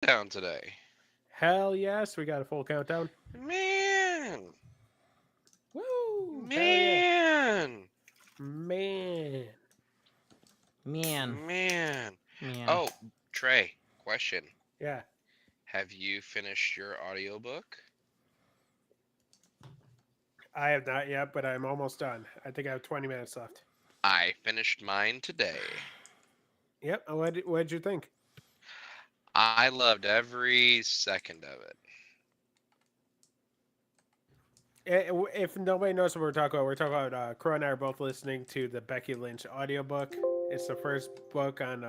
countdown today. Hell yes, we got a full countdown. Man, Woo! Hell yeah. man, Man. Man, man. man. Oh, Trey, question. Yeah. Have you finished your audiobook? I have not yet, but I'm almost done. I think I have 20 minutes left. I finished mine today. Yep. What'd you think? I loved every second of it. If nobody knows what we're talking about Crow and I are both listening to the Becky Lynch audiobook. It's the first book on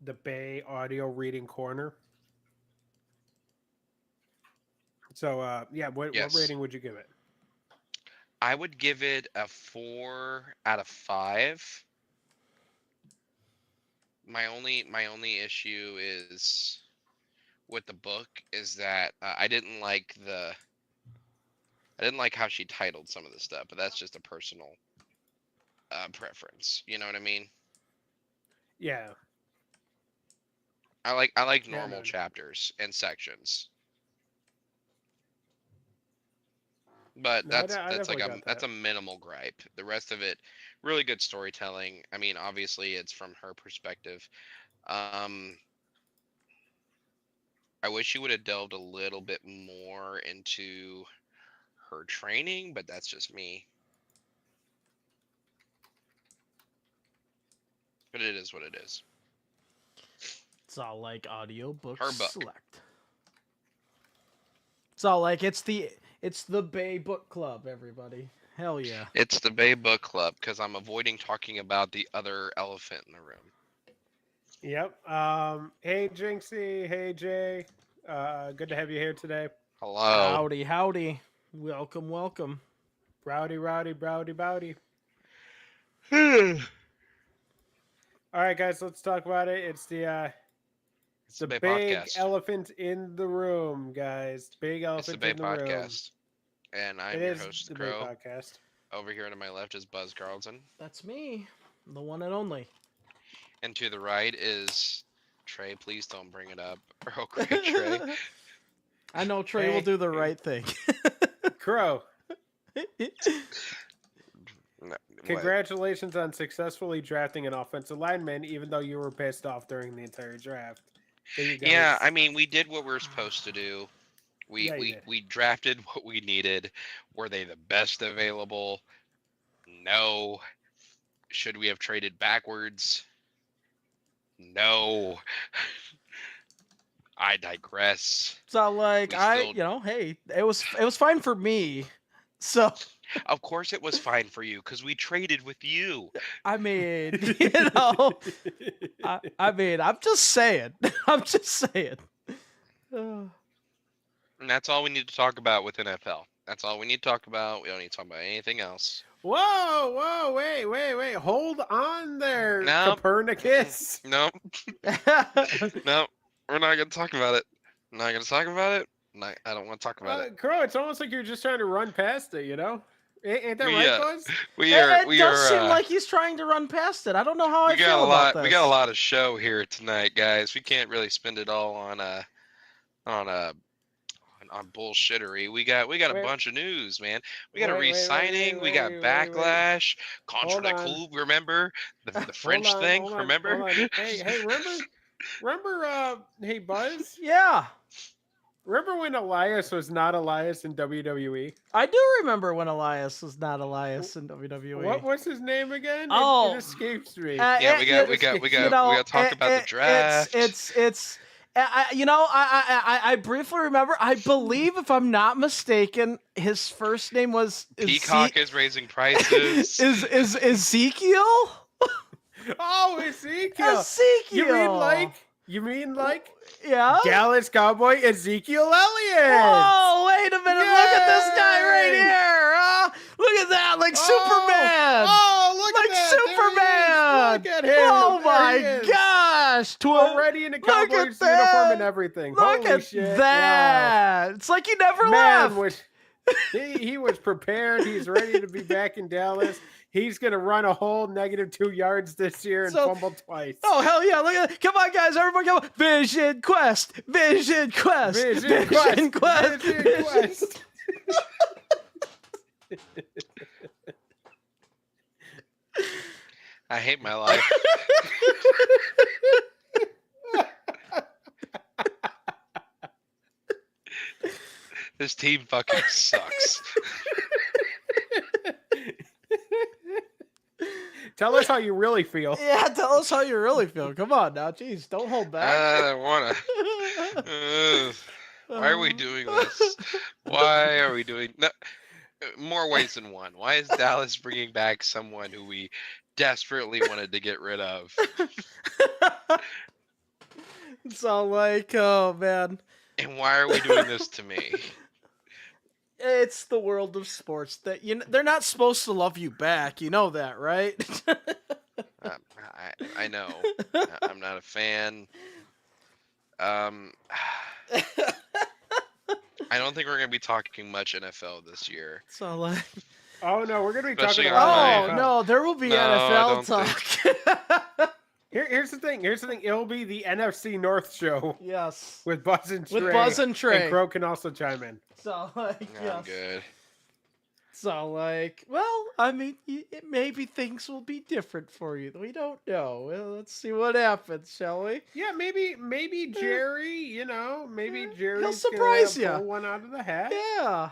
the Bay Audio Reading Corner. So, yeah, what Yes. rating would you give it? I would give it a 4 out of 5. My only issue is with the book is that I didn't like how she titled some of the stuff, but that's just a personal preference. You know what I mean? Yeah. I like Yeah, normal man. chapters and sections, but No, I that's like definitely got that's that. a minimal gripe. The rest of it, really good storytelling. I mean, obviously it's from her perspective. Um, I wish she would have delved a little bit more into her training, but that's just me. But it is what it is. It's all like audiobook Her book. select. It's all like it's the Bay Book Club, everybody. Hell yeah. It's the Bay Book Club because I'm avoiding talking about the other elephant in the room. Yep. Hey, Jinxie. Hey, Jay. Good to have you here today. Hello. Howdy, howdy. Welcome, welcome. Rowdy, rowdy, browdy, bowdy. It's All right, guys, let's talk about it. It's the the Bay big Podcast. elephant in the room, guys. Big It's the elephant Bay in the room. Podcast. And It I'm your is host, The the Bay Crow. Podcast. Over here to my left is Buzz Carlton. That's me. The one and only. And to the right is Trey. Please don't bring it up. Earl Grey Trey. I know Trey will Hey, do the right thing. Crow. No, what? Congratulations on successfully drafting an offensive lineman, even though you were pissed off during the entire draft. That you Yeah, guys, I mean, we did what we were supposed to do. We, yeah, you we, did. we drafted what we needed. Were they the best available? No. Should we have traded backwards? No. I digress. So like We still, hey, it was fine for me. So of course, it was fine for you because we traded with you. I mean, I mean, I'm just saying. I'm just saying. Uh, And that's all we need to talk about with NFL. That's all we need to talk about. We don't need to talk about anything else. Whoa, wait. Hold on there, No, Copernicus. no, no. We're not gonna talk about it. I'm not gonna talk about it. I don't want to talk about it. Crow, it's almost like you're just trying to run past it, you know? Ain't that We right, Buzz? we it, are it we does are seem like he's trying to run past it. I don't know how I we got feel a about lot this. of show here tonight, guys. We can't really spend it all on on uh on bullshittery. We got a Wait, bunch of news, man. We got a wait, re-signing. We got wait. Backlash, Contre Hold the on. Coup. Remember the French thing? Hold Remember? on. Hey, remember, hey, Buzz? Yeah, Remember when Elias was not Elias in WWE? I do remember when Elias was not Elias in WWE. What's his name again? Oh, It escapes me. Yeah, we got you know, to talk about the draft. it's. I briefly remember. I believe, if I'm not mistaken, his first name was Peacock is raising prices. is Ezekiel. Oh, Ezekiel. Ezekiel. You mean like Yeah. Dallas Cowboy Ezekiel Elliott? Whoa! Wait a minute! Look at this guy right Yay! here! Look at that, like Superman! Oh, look Like at that. Superman! There he is. Look at him. Oh There he my is. gosh! Already in the Look at Cowboys that. uniform and everything. Look Holy at shit. that! It's like he never Wow. Man left. was he was prepared. He's ready to be back in Dallas. He's gonna run a whole -2 yards this year and So- fumble twice. Oh hell yeah! Look at that. Come on, guys! Everybody, come on! Vision Quest, Vision Quest, Vision Quest, Quest, Vision Quest. I hate my life. This team fucking sucks. Tell us how you really feel. Yeah, tell us how you really feel. Come on now, jeez, don't hold back. I don't wanna. Why are we doing this? Why are we doing no, more ways than one? Why is Dallas bringing back someone who we desperately wanted to get rid of? So like, oh man, And why are we doing this to me? it's the world of sports. That they're not supposed to love you back. You know that, right? I know. I'm not a fan. I don't think we're gonna be talking much NFL this year. So like, Oh no, we're gonna be Especially talking on about my- oh no, there will be No, I NFL don't talk. Here's the thing. It'll be the NFC North show Yes, with Buzz and Trey. with Buzz and Trey. And Crow can also chime in. So like, I'm yes. good. So like, well, I mean, maybe things will be different for you. We don't know. Well, let's see what happens, shall we? Yeah, maybe Jerry. You know, maybe Yeah, Jerry's he'll surprise gonna ya. pull one out of the hat. Yeah.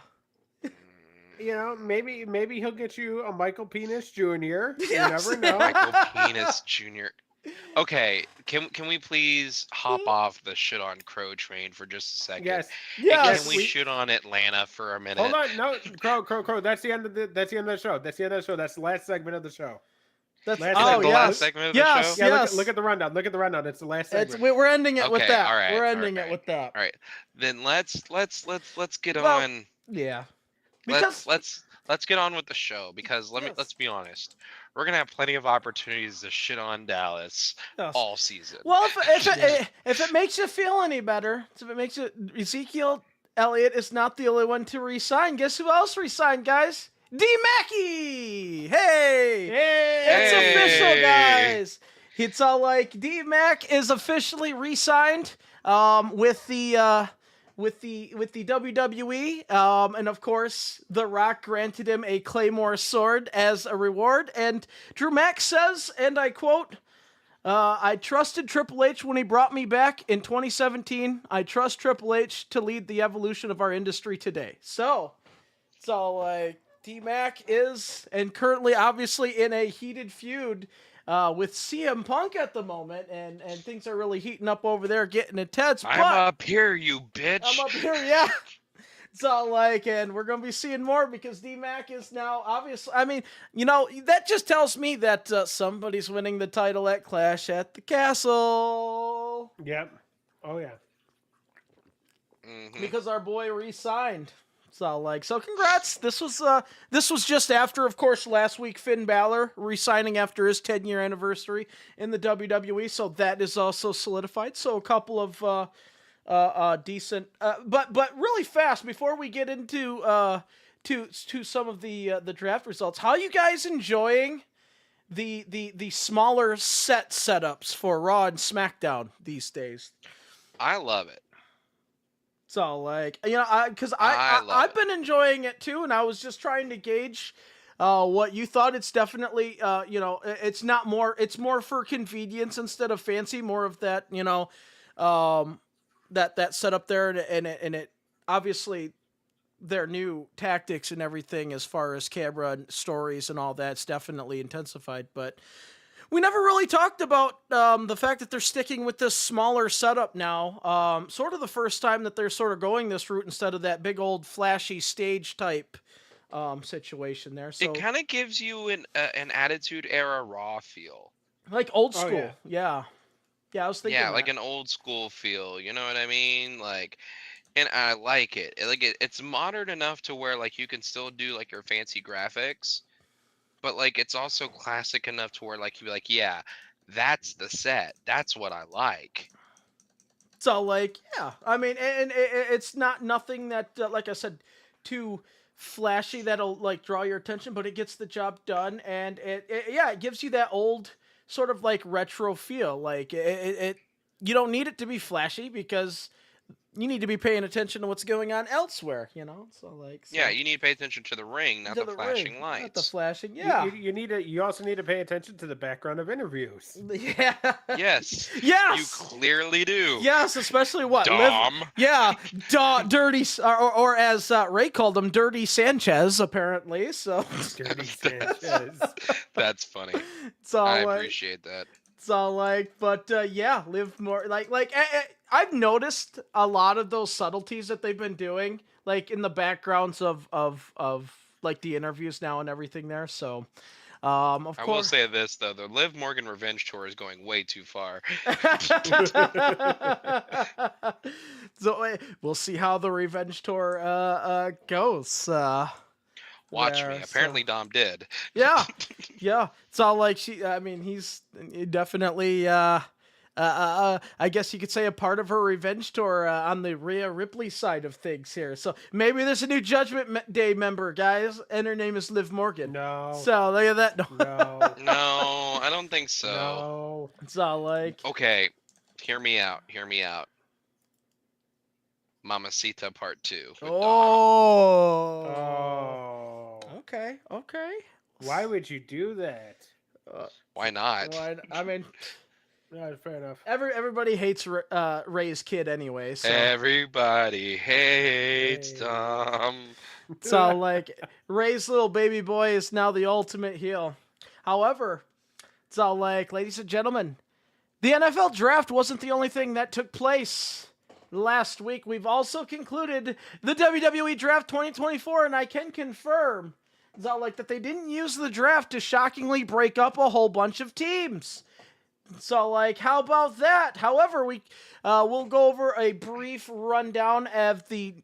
You know, maybe he'll get you a Michael Penis Jr. You Yes. never know. Michael Penis Jr. Okay, can we please hop off the shit on Crow train for just a second? Yes. And Yes. can we shit on Atlanta for a minute? Hold on. No, Crow. That's the end of the show. That's the end of the show. That's the last segment of the show. That's Last Is that oh segment. the yes. last segment of the Yes. show? Yeah, Yes. look at the rundown. Look at the rundown. It's the last It's, segment. we're ending it with Okay, that. all right, We're all ending it right. with that. All right, then let's get Well, on. Yeah. Because Let's get on with the show because Yes. let's be honest. We're gonna have plenty of opportunities to shit on Dallas yes. all season. Well, if it makes you feel any better, if it makes it, Ezekiel Elliott is not the only one to resign. Guess who else resigned, guys? D. Mackey. Hey, it's official, guys. It's all like D. Mac is officially re-signed with the WWE, and of course, The Rock granted him a Claymore sword as a reward. And Drew Mack says, and I quote, I trusted Triple H when he brought me back in 2017. I trust Triple H to lead the evolution of our industry today. So like, T-Mac is, and currently obviously in a heated feud with CM Punk at the moment, and things are really heating up over there, getting intense. I'm But up here, you bitch. I'm up here, yeah. So like, and we're gonna be seeing more because D-Mac is now obviously. I mean, you know, that just tells me that somebody's winning the title at Clash at the Castle Yep. Oh yeah. Mhm. because our boy re-signed. So like, so congrats. This was just after, of course, last week Finn Balor re-signing after his 10-year anniversary in the WWE. So that is also solidified. So a couple of decent, but really fast before we get into to some of the draft results. How are you guys enjoying the smaller setups for Raw and SmackDown these days? I love it. So like, you know, because I love I've it. been enjoying it too, and I was just trying to gauge what you thought. It's definitely you know, it's not more, it's more for convenience instead of fancy, more of that, you know, that setup there, and it obviously their new tactics and everything as far as camera and stories and all that's definitely intensified. But we never really talked about the fact that they're sticking with this smaller setup now. Sort of the first time that they're sort of going this route instead of that big old flashy stage type situation there. So It kind of gives you an Attitude Era Raw feel. like old Oh, school, yeah. I was thinking, Yeah, like that. an old school feel. You know what I mean? Like, and I like it. It's modern enough to where like you can still do like your fancy graphics, but like it's also classic enough to where like you be like, yeah, that's the set. That's what I like. So like, yeah, I mean, and it's not nothing that, like I said, too flashy that'll like draw your attention, but it gets the job done, and it gives you that old sort of like retro feel. Like it you don't need it to be flashy because you need to be paying attention to what's going on elsewhere, So like, Yeah, you need to pay attention to the ring, not to the ring, flashing not the lights. flashing. You- Yeah, You need to. You also need to pay attention to the background of interviews. yeah, Yes. yes, You clearly do. yes, especially what Dom. Dirty, or as Ray called him, Dirty Sanchez, apparently. So Dirty Sanchez. That's funny. it's all I like, appreciate that. it's all like, but live more I've noticed a lot of those subtleties that they've been doing, like in the backgrounds of like the interviews now and everything there. So, of I will course. say this though: the Liv Morgan revenge tour is going way too far. So we'll see how the revenge tour goes. Watch there, me. Apparently, Dom did. Yeah, yeah. It's all like he's definitely. I guess you could say a part of her revenge tour on the Rhea Ripley side of things here. So maybe there's a new Judgment Day member, guys, and her name is Liv Morgan. No. So look at that. No. No, I don't think so. No. It's all like. Okay, hear me out. Hear me out. Mamacita Part 2. with Dom. Oh. Oh. Okay. Okay. Why would you do that? Why not? I mean, No, fair enough. everybody hates Ray's kid anyway. So. Everybody hates Hey. Dom. So, like, Ray's little baby boy is now the ultimate heel. However, it's all like, ladies and gentlemen, the NFL draft wasn't the only thing that took place last week. We've also concluded the WWE Draft 2024, and I can confirm, it's all like that they didn't use the draft to shockingly break up a whole bunch of teams. So, like, how about that? However, we'll go over a brief rundown of the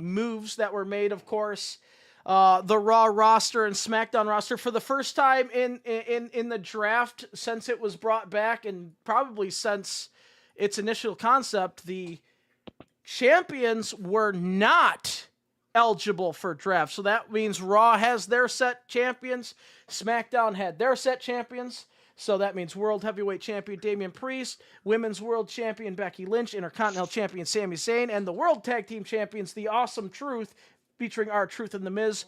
moves that were made. Of course, the Raw roster and SmackDown roster for the first time in the draft since it was brought back, and probably since its initial concept, the champions were not eligible for draft. So that means Raw has their set champions, SmackDown had their set champions. So that means World Heavyweight Champion Damian Priest, Women's World Champion Becky Lynch, Intercontinental Champion Sami Zayn, and the World Tag Team Champions, The Awesome Truth, featuring R-Truth and The Miz,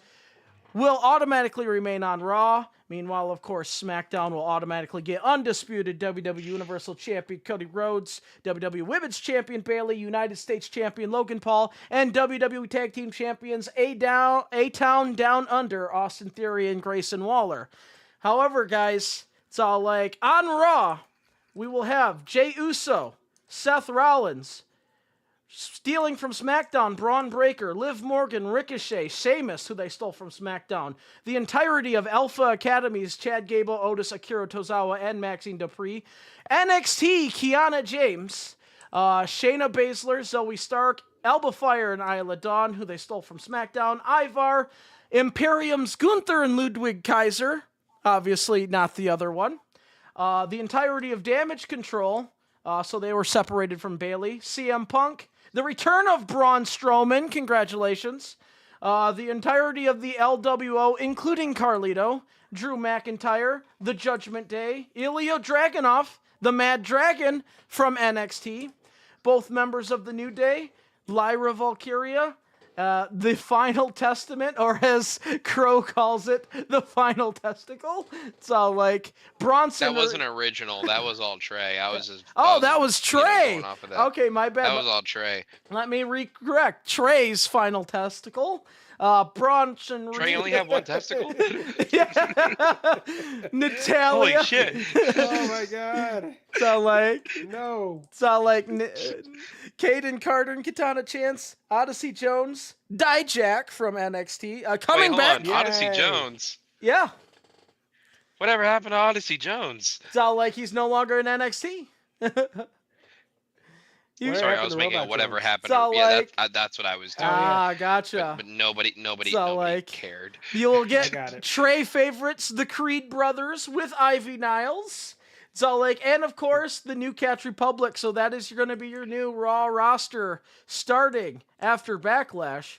will automatically remain on Raw. Meanwhile, of course, SmackDown will automatically get undisputed WWE Universal Champion Cody Rhodes, WWE Women's Champion Bayley, United States Champion Logan Paul, and WWE Tag Team Champions A-Town Down Under, Austin Theory and Grayson Waller. However, guys, it's all like, on Raw, we will have Jey Uso, Seth Rollins, stealing from SmackDown, Braun Breaker, Liv Morgan, Ricochet, Sheamus, who they stole from SmackDown, the entirety of Alpha Academy's Chad Gable, Otis, Akira Tozawa, and Maxine Dupree, NXT, Kiana James, Shayna Baszler, Zoe Stark, Alba Fire and Isla Dawn, who they stole from SmackDown, Ivar, Imperium's Gunther and Ludwig Kaiser, obviously not the other one, the entirety of Damage Control, so they were separated from Bayley, CM Punk, the return of Braun Strowman, congratulations, the entirety of the LWO, including Carlito, Drew McIntyre, the Judgment Day, Ilya Dragunov, the Mad Dragon from NXT, both members of the New Day, Lyra Valkyria, the Final Testament, or as Crow calls it, the Final Testicle. So, like, Bronson... That wasn't original. That was all Trey. I was just... Oh, that was Trey! Going off of that. Okay, my bad. That was all Trey. Let me correct. Trey's Final Testicle. Bronson... Trey only have one testicle? Natalia. Holy shit. Oh my god. So, like... No. So, like, Caden Carter and Katana Chance, Odyssey Jones, Dijak from NXT, coming Wait, back. hold on. Odyssey Yay. Jones. Yeah. Whatever happened to Odyssey Jones? So, like, he's no longer in NXT. You- Where Sorry, I happened was to making a Robot whatever Jones? happened. So, Yeah, like- that's what I was doing. Gotcha. But nobody So, like, cared. You will get got it. Trey favorites, the Creed brothers with Ivy Niles. So, like, and of course, the new Catch Republic. So that is going to be your new Raw roster starting after Backlash.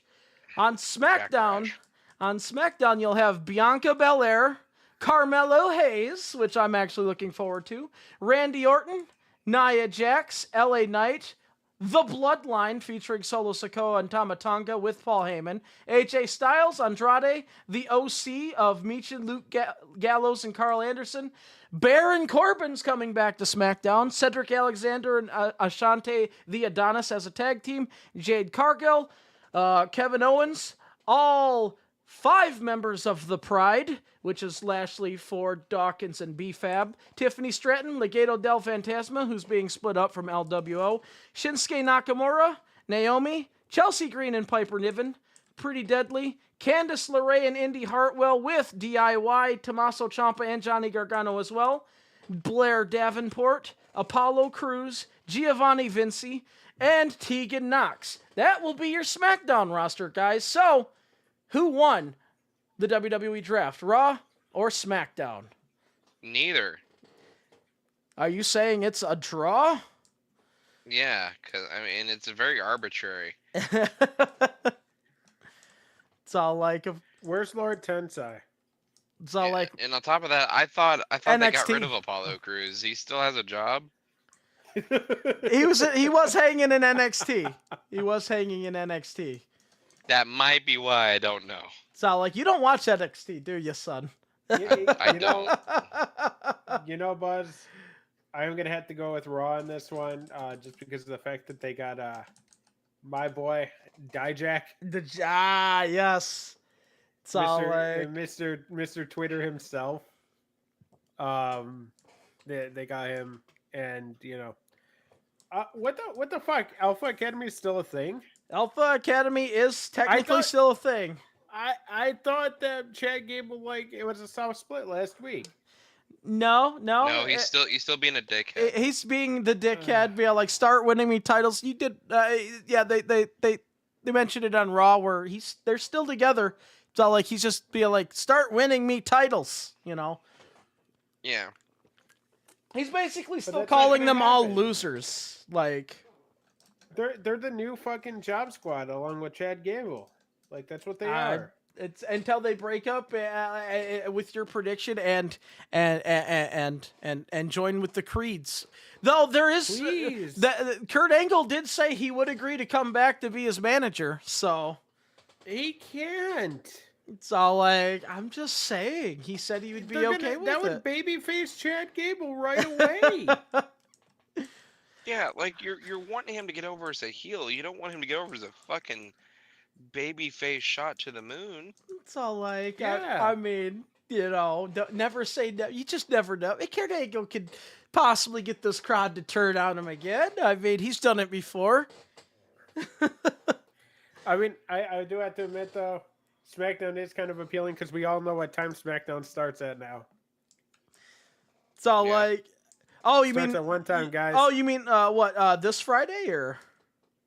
On SmackDown, Backlash. you'll have Bianca Belair, Carmelo Hayes, which I'm actually looking forward to, Randy Orton, Nia Jax, LA Knight, The Bloodline featuring Solo Sikoa and Tama Tonga with Paul Heyman, AJ Styles, Andrade, the OC of Michin, Luke Gallows, and Carl Anderson, Baron Corbin's coming back to SmackDown, Cedric Alexander and Ashante the Adonis as a tag team, Jade Cargill, Kevin Owens, all 5 members of the Pride, which is Lashley, Ford, Dawkins, and B-Fab, Tiffany Stratton, Legado del Fantasma, who's being split up from LWO, Shinsuke Nakamura, Naomi, Chelsea Green and Piper Niven, Pretty Deadly, Candice LeRae and Indy Hartwell with DIY, Tommaso Ciampa and Johnny Gargano as well, Blair Davenport, Apollo Crews, Giovanni Vinci, and Tegan Knox. That will be your SmackDown roster, guys. So, who won the WWE Draft, Raw or SmackDown? Neither. Are you saying it's a draw? Yeah, because I mean it's very arbitrary. It's all like Where's Lord Tensai? it's all like And on top of that, I thought they got NXT. rid of Apollo Crews. He still has a job. he was hanging in NXT. He was hanging in NXT. That might be why I don't know. It's all like you don't watch NXT, do you, son? I know, don't. Buzz, I'm gonna have to go with Raw on this one, just because of the fact that they got my boy Dijak, Yes. It's all like Mr. Twitter himself. They got him, and what the fuck? Alpha Academy is still a thing? Alpha Academy is technically still a thing. I thought that Chad Gable it was a soft split last week. No, No, he's still being a dickhead. He's being the dickhead. Be like, start winning me titles. You did, yeah. They mentioned it on Raw where they're still together. It's all like he's just be like, start winning me titles. Yeah. He's basically still that's not calling gonna them all happen. losers. Like, they're the new fucking job squad along with Chad Gable. That's what they are. it's until they break up with your prediction and join with the Creeds. Though there is Please. Kurt Angle did say he would agree to come back to be his manager. So He can't. it's all like, I'm just saying. He said he would be okay with that it. would babyface Chad Gable right away. Yeah, you're wanting him to get over as a heel. You don't want him to get over as a fucking baby face shot to the moon. It's all like, Yeah. I mean, never say no. You just never know. Kurt Angle could possibly get this crowd to turn on him again. I mean, he's done it before. I mean, I do have to admit, though, SmackDown is kind of appealing because we all know what time SmackDown starts at now. It's all Yeah. like, oh, you Starts mean at one time, guys. Oh, you mean what? This Friday or?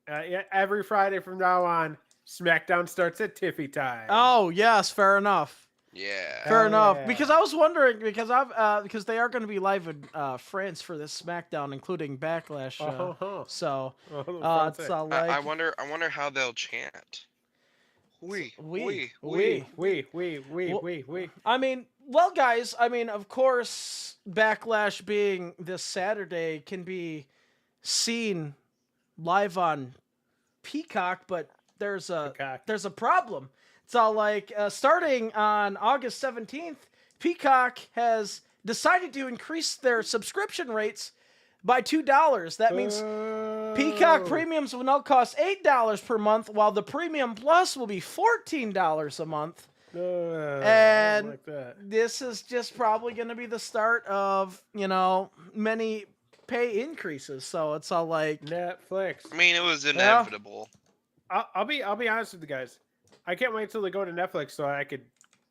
Yeah, every Friday from now on, SmackDown starts at Tiffy time. Oh, yes, fair enough. Yeah. Fair Hell enough. yeah. Because I was wondering because they are going to be live in France for this SmackDown, including Backlash. So it's all like I wonder how they'll chant. We. We. I mean, well, guys, of course, Backlash being this Saturday can be seen live on Peacock, but there's a problem. It's all like starting on August 17th, Peacock has decided to increase their subscription rates by $2. That means Peacock premiums will now cost $8 per month, while the Premium Plus will be $14 a month. And like that. this is just probably going to be the start of, many pay increases. So it's all like Netflix. I mean, it was inevitable. I'll be honest with you guys. I can't wait till they go to Netflix so I could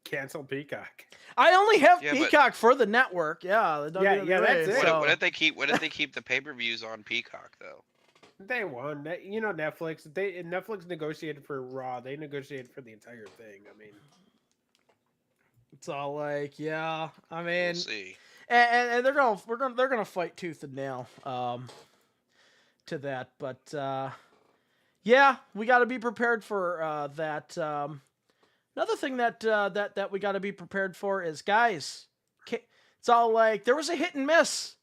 cancel Peacock. I only have Yeah, but- Peacock for the network. Yeah, the Yeah, WWE, that's it. so- What did they keep? What did they keep the pay-per-views on Peacock though? They won. Netflix. Netflix negotiated for Raw. They negotiated for the entire thing. I mean, It's all like, yeah. I We'll mean, see. and they're gonna fight tooth and nail to that, but Yeah, we got to be prepared for that. Another thing that we got to be prepared for is, guys, it's all like there was a hit and miss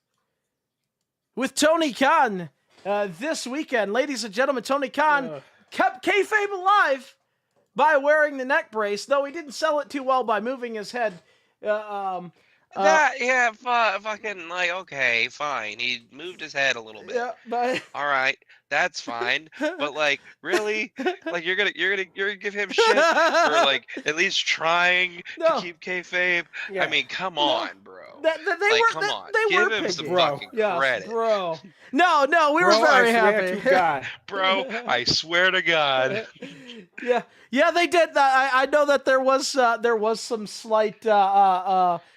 with Tony Khan this weekend. Ladies and gentlemen, Tony Khan kept kayfabe alive by wearing the neck brace, though he didn't sell it too well by moving his head. Fucking like, okay, fine. He moved his head a little bit. Yeah, but All right, that's fine. But like, really, like you're gonna give him shit for like at least trying to keep kayfabe. Yeah. I mean, come on, bro. Come on, they give were him some picking. fucking Yes, credit, bro. No, we were Bro, very I swear happy. to God. bro. I swear to God. Yeah, they did. I know that there was some slight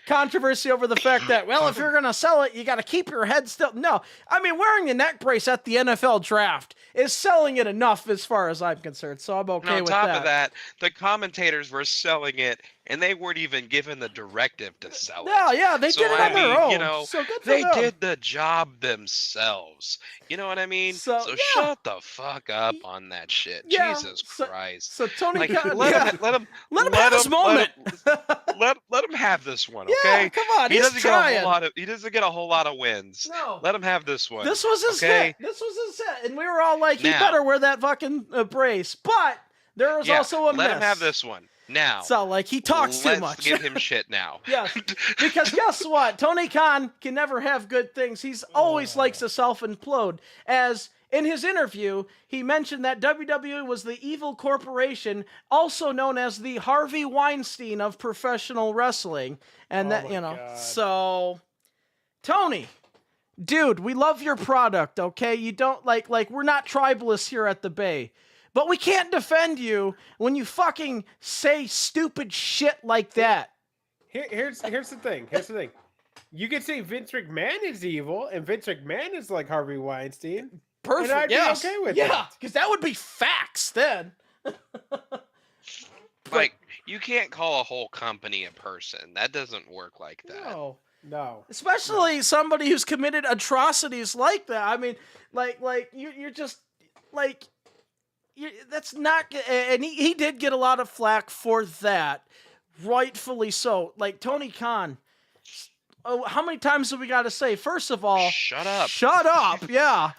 controversy over the fact that, well, if you're gonna sell it, you got to keep your head still. No, I mean, wearing the neck brace at the NFL draft is selling it enough as far as I'm concerned. So I'm okay with that. On top of that, the commentators were selling it, and they weren't even given the directive to sell it. No, yeah, they did it on their own. You know, so good for they them. did the job themselves. You know what I mean? So shut the fuck up on that shit. Yeah, Jesus Christ. So Tony like, Khan, let him have this moment. Let him have this one, okay? Yeah, come on, he's trying. He doesn't get a whole lot of wins. No. Let him have this one. This was his hit. This was his hit. And we were all like, he better wear that fucking brace. But there was also a miss. Let him have this one. Now. So, like, he talks too much. Let's give him shit now. Yes. Because guess what? Tony Khan can never have good things. He's always likes to self-implode. As in his interview, he mentioned that WWE was the evil corporation, also known as the Harvey Weinstein of professional wrestling. And God. So, Tony, dude, we love your product, okay? You don't, like we're not tribalists here at the Bay. But we can't defend you when you fucking say stupid shit like that. Here's the thing. You could say Vince McMahon is evil, and Vince McMahon is like Harvey Weinstein. Perfect. And I'd be okay with that. Yeah, because that would be facts then. Like, you can't call a whole company a person. That doesn't work like that. No. Especially somebody who's committed atrocities like that. I mean, you're just like. That's not, and he did get a lot of flack for that, rightfully so. Like Tony Khan, how many times have we got to say? First of all, shut up. Yeah.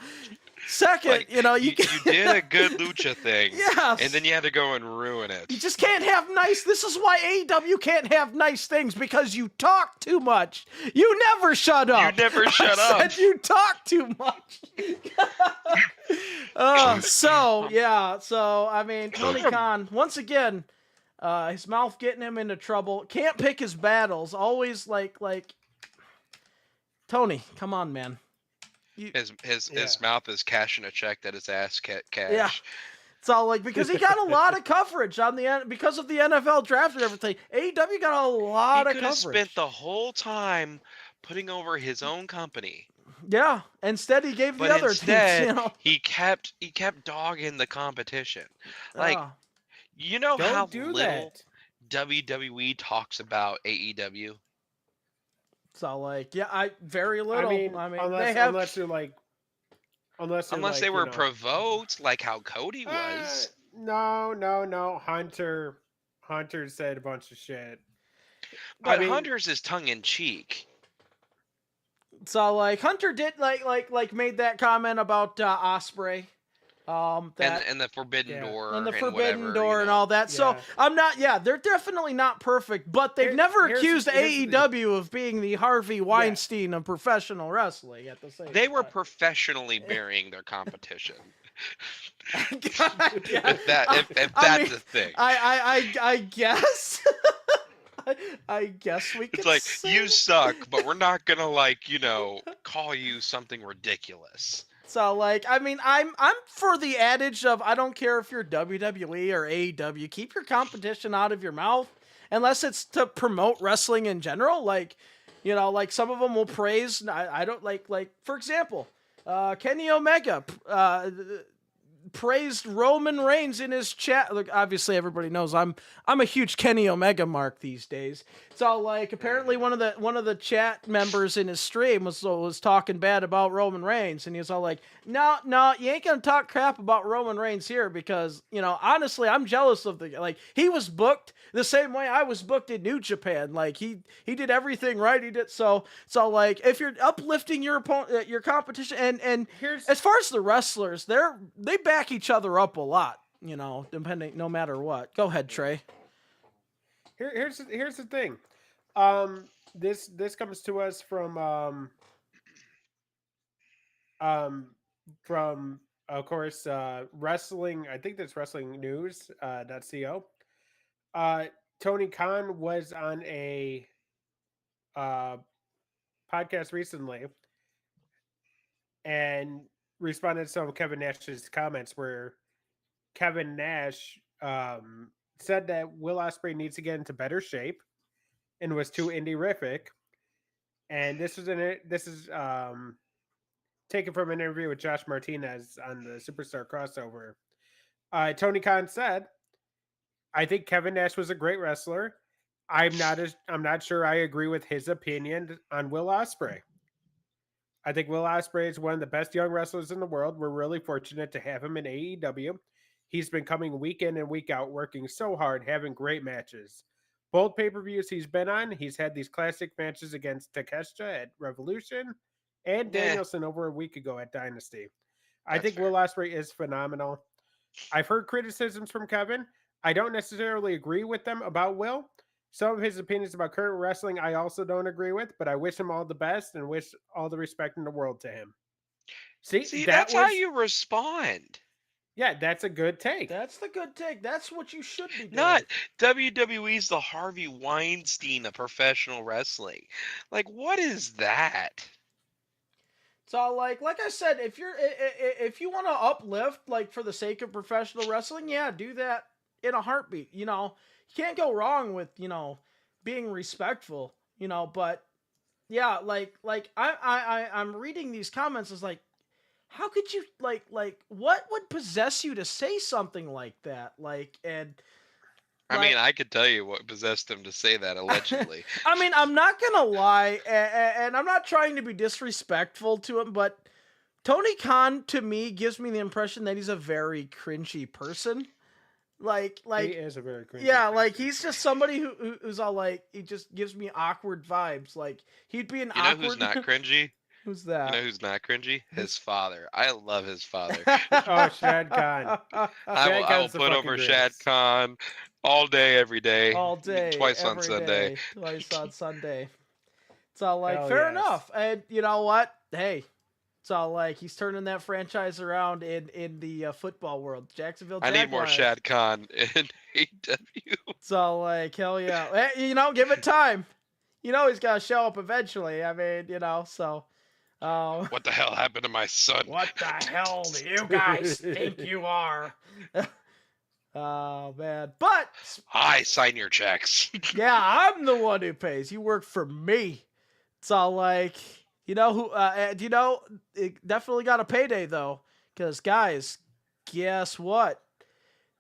Second, you did a good lucha thing, yes, and then you had to go and ruin it. You just can't have nice. This is why AEW can't have nice things, because you talk too much. You never shut up. You never shut up. Said you talk too much. So I mean, Tony Khan once again, his mouth getting him into trouble. Can't pick his battles. Always like Tony, come on, man. His mouth is cashing a check that his ass cash. Yeah. It's all like, because he got a lot of coverage on because of the NFL draft and everything. AEW got a lot of coverage. He could have spent the whole time putting over his own company. Yeah. Instead, he gave the other teams. He kept dogging the competition. Like, you know how little WWE talks about AEW. So very little. I mean, unless they were provoked, like how Cody was. No. Hunter said a bunch of shit. But Hunter's is tongue in cheek. So Hunter did made that comment about Ospreay. And the Forbidden Door and the Forbidden whatever, Door and all that. Yeah. So I'm not. Yeah, they're definitely not perfect, but they've never accused AEW of being the Harvey Weinstein of professional wrestling. At the same time, they were professionally burying their competition. If that's a thing, I guess. I guess we could. It's like, you suck, but we're not gonna call you something ridiculous. So I mean, I'm for the adage of, I don't care if you're WWE or AEW, keep your competition out of your mouth, unless it's to promote wrestling in general. Some of them will praise. I don't like for example, Kenny Omega praised Roman Reigns in his chat. Look, obviously everybody knows I'm a huge Kenny Omega mark these days. It's all like apparently one of the chat members in his stream was talking bad about Roman Reigns, and he was all like, "No, you ain't gonna talk crap about Roman Reigns here because honestly, I'm jealous of the like he was booked the same way I was booked in New Japan. Like he did everything right. He did so like if you're uplifting your opponent, your competition, and Here's as far as the wrestlers, they back each other up a lot, depending no matter what. Go ahead, Trey. here's the thing. This comes to us from of course wrestling. I think that's wrestling news .co. Tony Khan was on a uh, podcast recently and responded to some of Kevin Nash's comments where Kevin Nash said that Will Ospreay needs to get into better shape and was too indie-rific. And this is taken from an interview with Josh Martinez on the Superstar crossover. Tony Khan said, "I think Kevin Nash was a great wrestler. I'm not sure I agree with his opinion on Will Ospreay. I think Will Ospreay is one of the best young wrestlers in the world. We're really fortunate to have him in AEW. He's been coming week in and week out, working so hard, having great matches. Both pay-per-views he's been on, he's had these classic matches against Takeshita at Revolution and Danielson over a week ago at Dynasty. I think Will Ospreay is phenomenal. I've heard criticisms from Kevin. I don't necessarily agree with them about Will. Some of his opinions about current wrestling I also don't agree with, but I wish him all the best and wish all the respect in the world to him." See that's how you respond. Yeah, that's a good take. That's the good take. That's what you should be doing. Not WWE's the Harvey Weinstein of professional wrestling. Like, what is that? So like I said, if you want to uplift like for the sake of professional wrestling, yeah, do that in a heartbeat. You can't go wrong with being respectful. But yeah, like I'm reading these comments. It's like, how could you like what would possess you to say something like that? I mean, I could tell you what possessed him to say that, allegedly. I mean, I'm not gonna lie, and I'm not trying to be disrespectful to him, but Tony Khan to me gives me the impression that he's a very cringy person. Like he is a very cringy. Yeah, person. like he's just somebody who's all like he just gives me awkward vibes. Like he'd be an awkward. You know who's not cringy? Who's that? You know who's not cringy? His father. I love his father. Oh, Shad Khan. I will put over Shad Khan all day, every day. All day. Twice on Sunday. Twice on Sunday. It's all like, Hell fair yes. enough. And you know what? Hey, it's all like he's turning that franchise around in the football world. Jacksonville Jaguars. I need more Shad Khan in AEW. It's all like, hell yeah. Hey, give it time. He's got to show up eventually. I mean, so... what the hell happened to my son? What the hell do you guys think you are? Oh, man. But... I sign your checks. Yeah, I'm the one who pays. You work for me. It's all like... it definitely got a payday, though. Because, guys, guess what?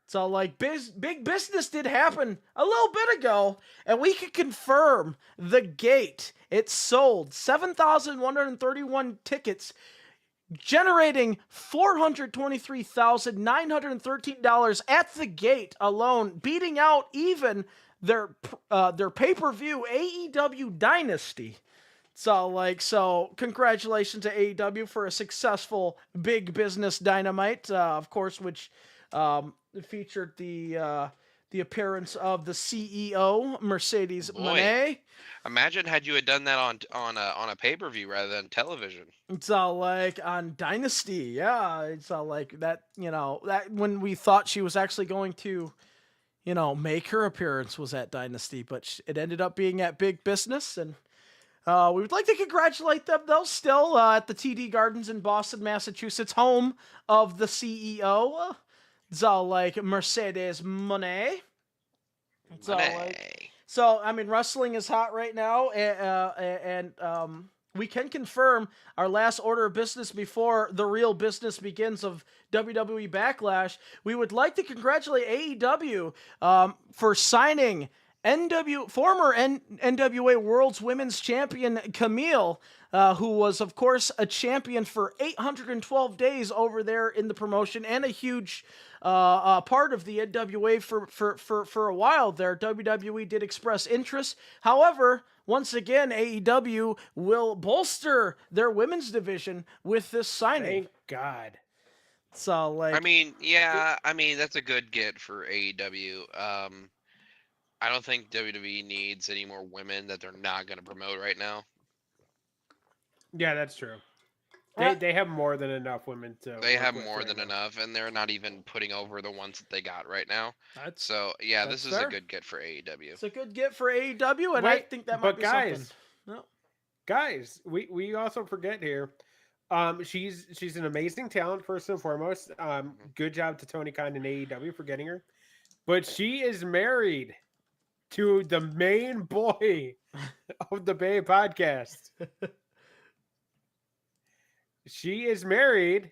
It's all like big business did happen a little bit ago, and we can confirm the gate. It sold 7,131 tickets, generating $423,913 at the gate alone, beating out even their pay-per-view AEW Dynasty. So congratulations to AEW for a successful big business Dynamite, of course, which featured the appearance of the CEO, Mercedes Moné. Imagine had you had done that on a pay-per-view rather than television. It's all like on Dynasty, yeah. It's all like that, that when we thought she was actually going to, make her appearance was at Dynasty, but it ended up being at Big Business, and we would like to congratulate them, though, still at the TD Gardens in Boston, Massachusetts, home of the CEO. It's all like Mercedes Moné. It's all like, so I mean, wrestling is hot right now, and we can confirm our last order of business before the real business begins of WWE Backlash. We would like to congratulate AEW for signing former NWA World's Women's Champion Camille, who was, of course, a champion for 812 days over there in the promotion and a huge part of the NWA for a while there. WWE did express interest. However, once again, AEW will bolster their women's division with this signing. Thank God. So, like, I mean, yeah, I mean that's a good get for AEW. I don't think WWE needs any more women that they're not going to promote right now. Yeah, that's true. Uh, They have more than enough women to. They work have with more right than now. enough, and they're not even putting over the ones that they got right now. that's So yeah, That's this is fair. a good get for AEW. it's a good get for AEW, and I Wait, think that might but be guys, something. No. Guys, we also forget here. She's an amazing talent first and foremost. Good job to Tony Khan and AEW for getting her, but she is married to the main boy of the Bay podcast. She is married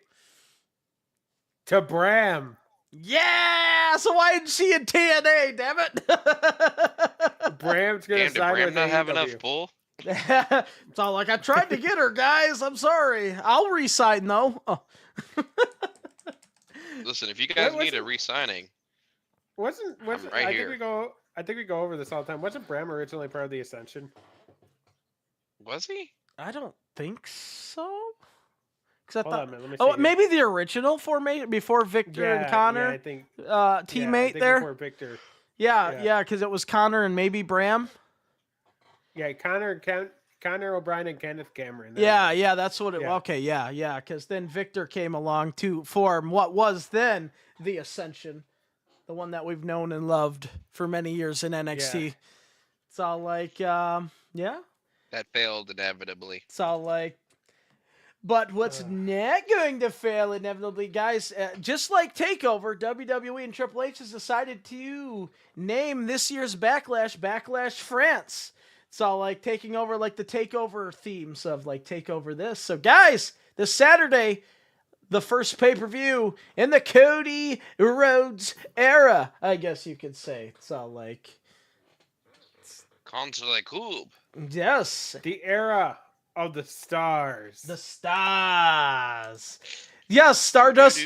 to Bram. Yeah! So why isn't she in TNA, damn it? Bram's gonna Damn, did sign Bram with not have AEW. enough pull? It's all like, I tried to get her, guys. I'm sorry. I'll resign, though. Oh. Listen, if you guys What- need a re-signing, Wasn't I'm right I think here. I think we go over this all the time. Wasn't Bram originally part of the Ascension? was he? I don't think so. Because I Hold thought, on a minute, let me see. oh, here. maybe the original formation before Victor and Yeah, Connor, I think teammate I think there. before Victor. Yeah, yeah. because it was Connor and maybe Bram. Yeah, Connor O'Brien and Kenneth Cameron. Yeah, that's what it. Yeah. Okay, yeah. Because then Victor came along to form what was then the Ascension, the one that we've known and loved for many years in NXT. Yeah. It's all like, yeah. That failed inevitably. It's all like, but what's not going to fail inevitably, guys? Just like Takeover, WWE and Triple H has decided to name this year's Backlash France. It's all like taking over like the Takeover themes of like Takeover this. So, guys, this Saturday, the first pay-per-view in the Cody Rhodes era, I guess you could say. It's all like, Contre la Coupe. yes. The era of the stars. The stars. Yes, Stardust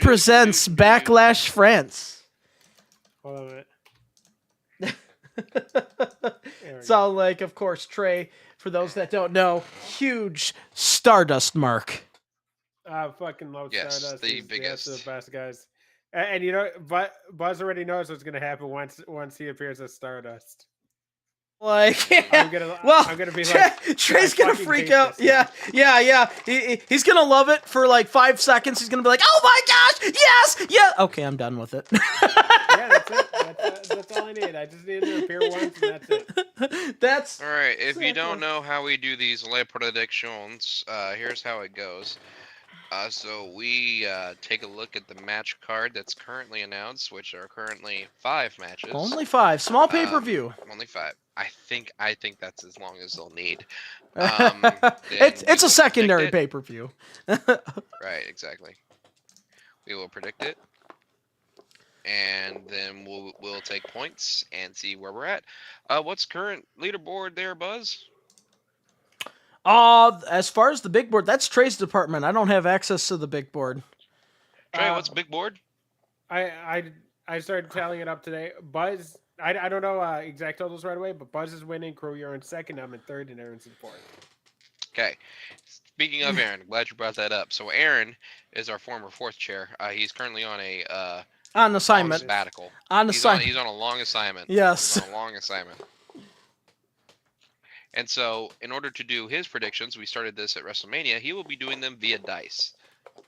presents Backlash France. Hold on a minute. So, like, of course, Trey, for those that don't know, huge Stardust mark. I fucking love Yes, Stardust. the He's biggest. the best guys. And you know, but Buzz already knows what's gonna happen once he appears as Stardust. Like, I'm gonna be like, Trey's I gonna fucking freak hate out. this Yeah. He's gonna love it for like 5 seconds. He's gonna be like, "Oh my gosh, yes, yeah." Okay, I'm done with it. Yeah, that's it. That's all I need. I just need to appear once, and that's it. That's All right, if you Exactly. don't know how we do these Le Predictions, here's how it goes. So we take a look at the match card that's currently announced, which are currently 5 matches. only 5. Small pay-per-view. Only 5. I think that's as long as they'll need. It's we a will secondary predict it. pay-per-view. Right, exactly. We will predict it, and then we'll take points and see where we're at. What's current leaderboard there, Buzz? As far as the big board, that's Trey's department. I don't have access to the big board. Trey, what's big board? I started tallying it up today. Buzz, I don't know exact totals right away, but Buzz is winning. Crew, you're in second. I'm in third, and Aaron's in fourth. Okay. Speaking of Aaron, glad you brought that up. So Aaron is our former 4th chair. He's currently on a On long assignment. sabbatical. On He's assignment. on a long assignment. Yes. He's on a long assignment. And so, in order to do his predictions, we started this at WrestleMania. He will be doing them via dice.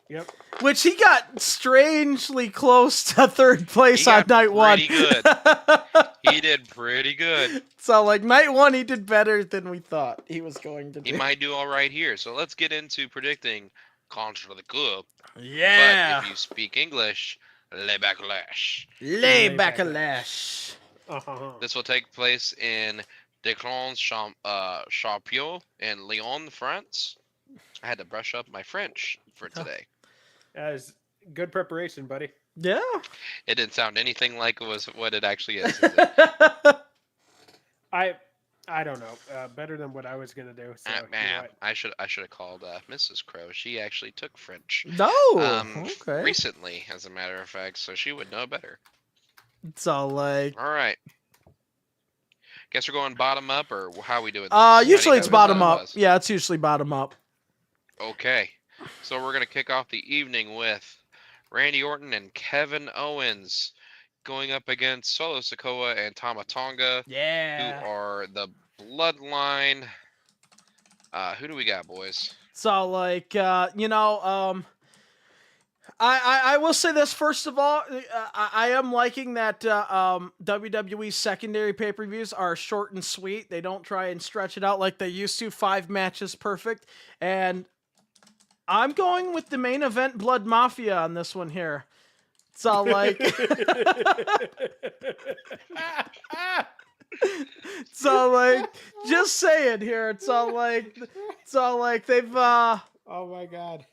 Yep. Which he got strangely close to third place He on got night one. pretty good. He did pretty good. So, like, night one, he did better than we thought he was going to do. He might do all right here. So let's get into predicting Contre the Club. Yeah. But if you speak English, Le Backlash. Lay Lay back a Backlash. lash. Uh-huh. This will take place in Declan Champion in Lyon, France. I had to brush up my French for today. That is good preparation, buddy. Yeah. It didn't sound anything like what it actually is it? I don't know. Better than what I was gonna do. So you know Man, what? I should have called Mrs. Crow. She actually took French No. Okay. recently, as a matter of fact, so she would know better. It's all like. All right. Guess we're going bottom up, or how are we doing this? Usually it's How do you bottom guys up. was? Yeah, it's usually bottom up. Okay. So we're gonna kick off the evening with Randy Orton and Kevin Owens going up against Solo Sikoa and Tama Tonga, Yeah. who are the Bloodline. Who do we got, boys? So like I will say this first of all. I am liking that WWE secondary pay-per-views are short and sweet. They don't try and stretch it out like they used to. 5 matches, perfect. And I'm going with the main event, Blood Mafia, on this one here. So like, so like, just saying here. It's all like they've. Oh my god.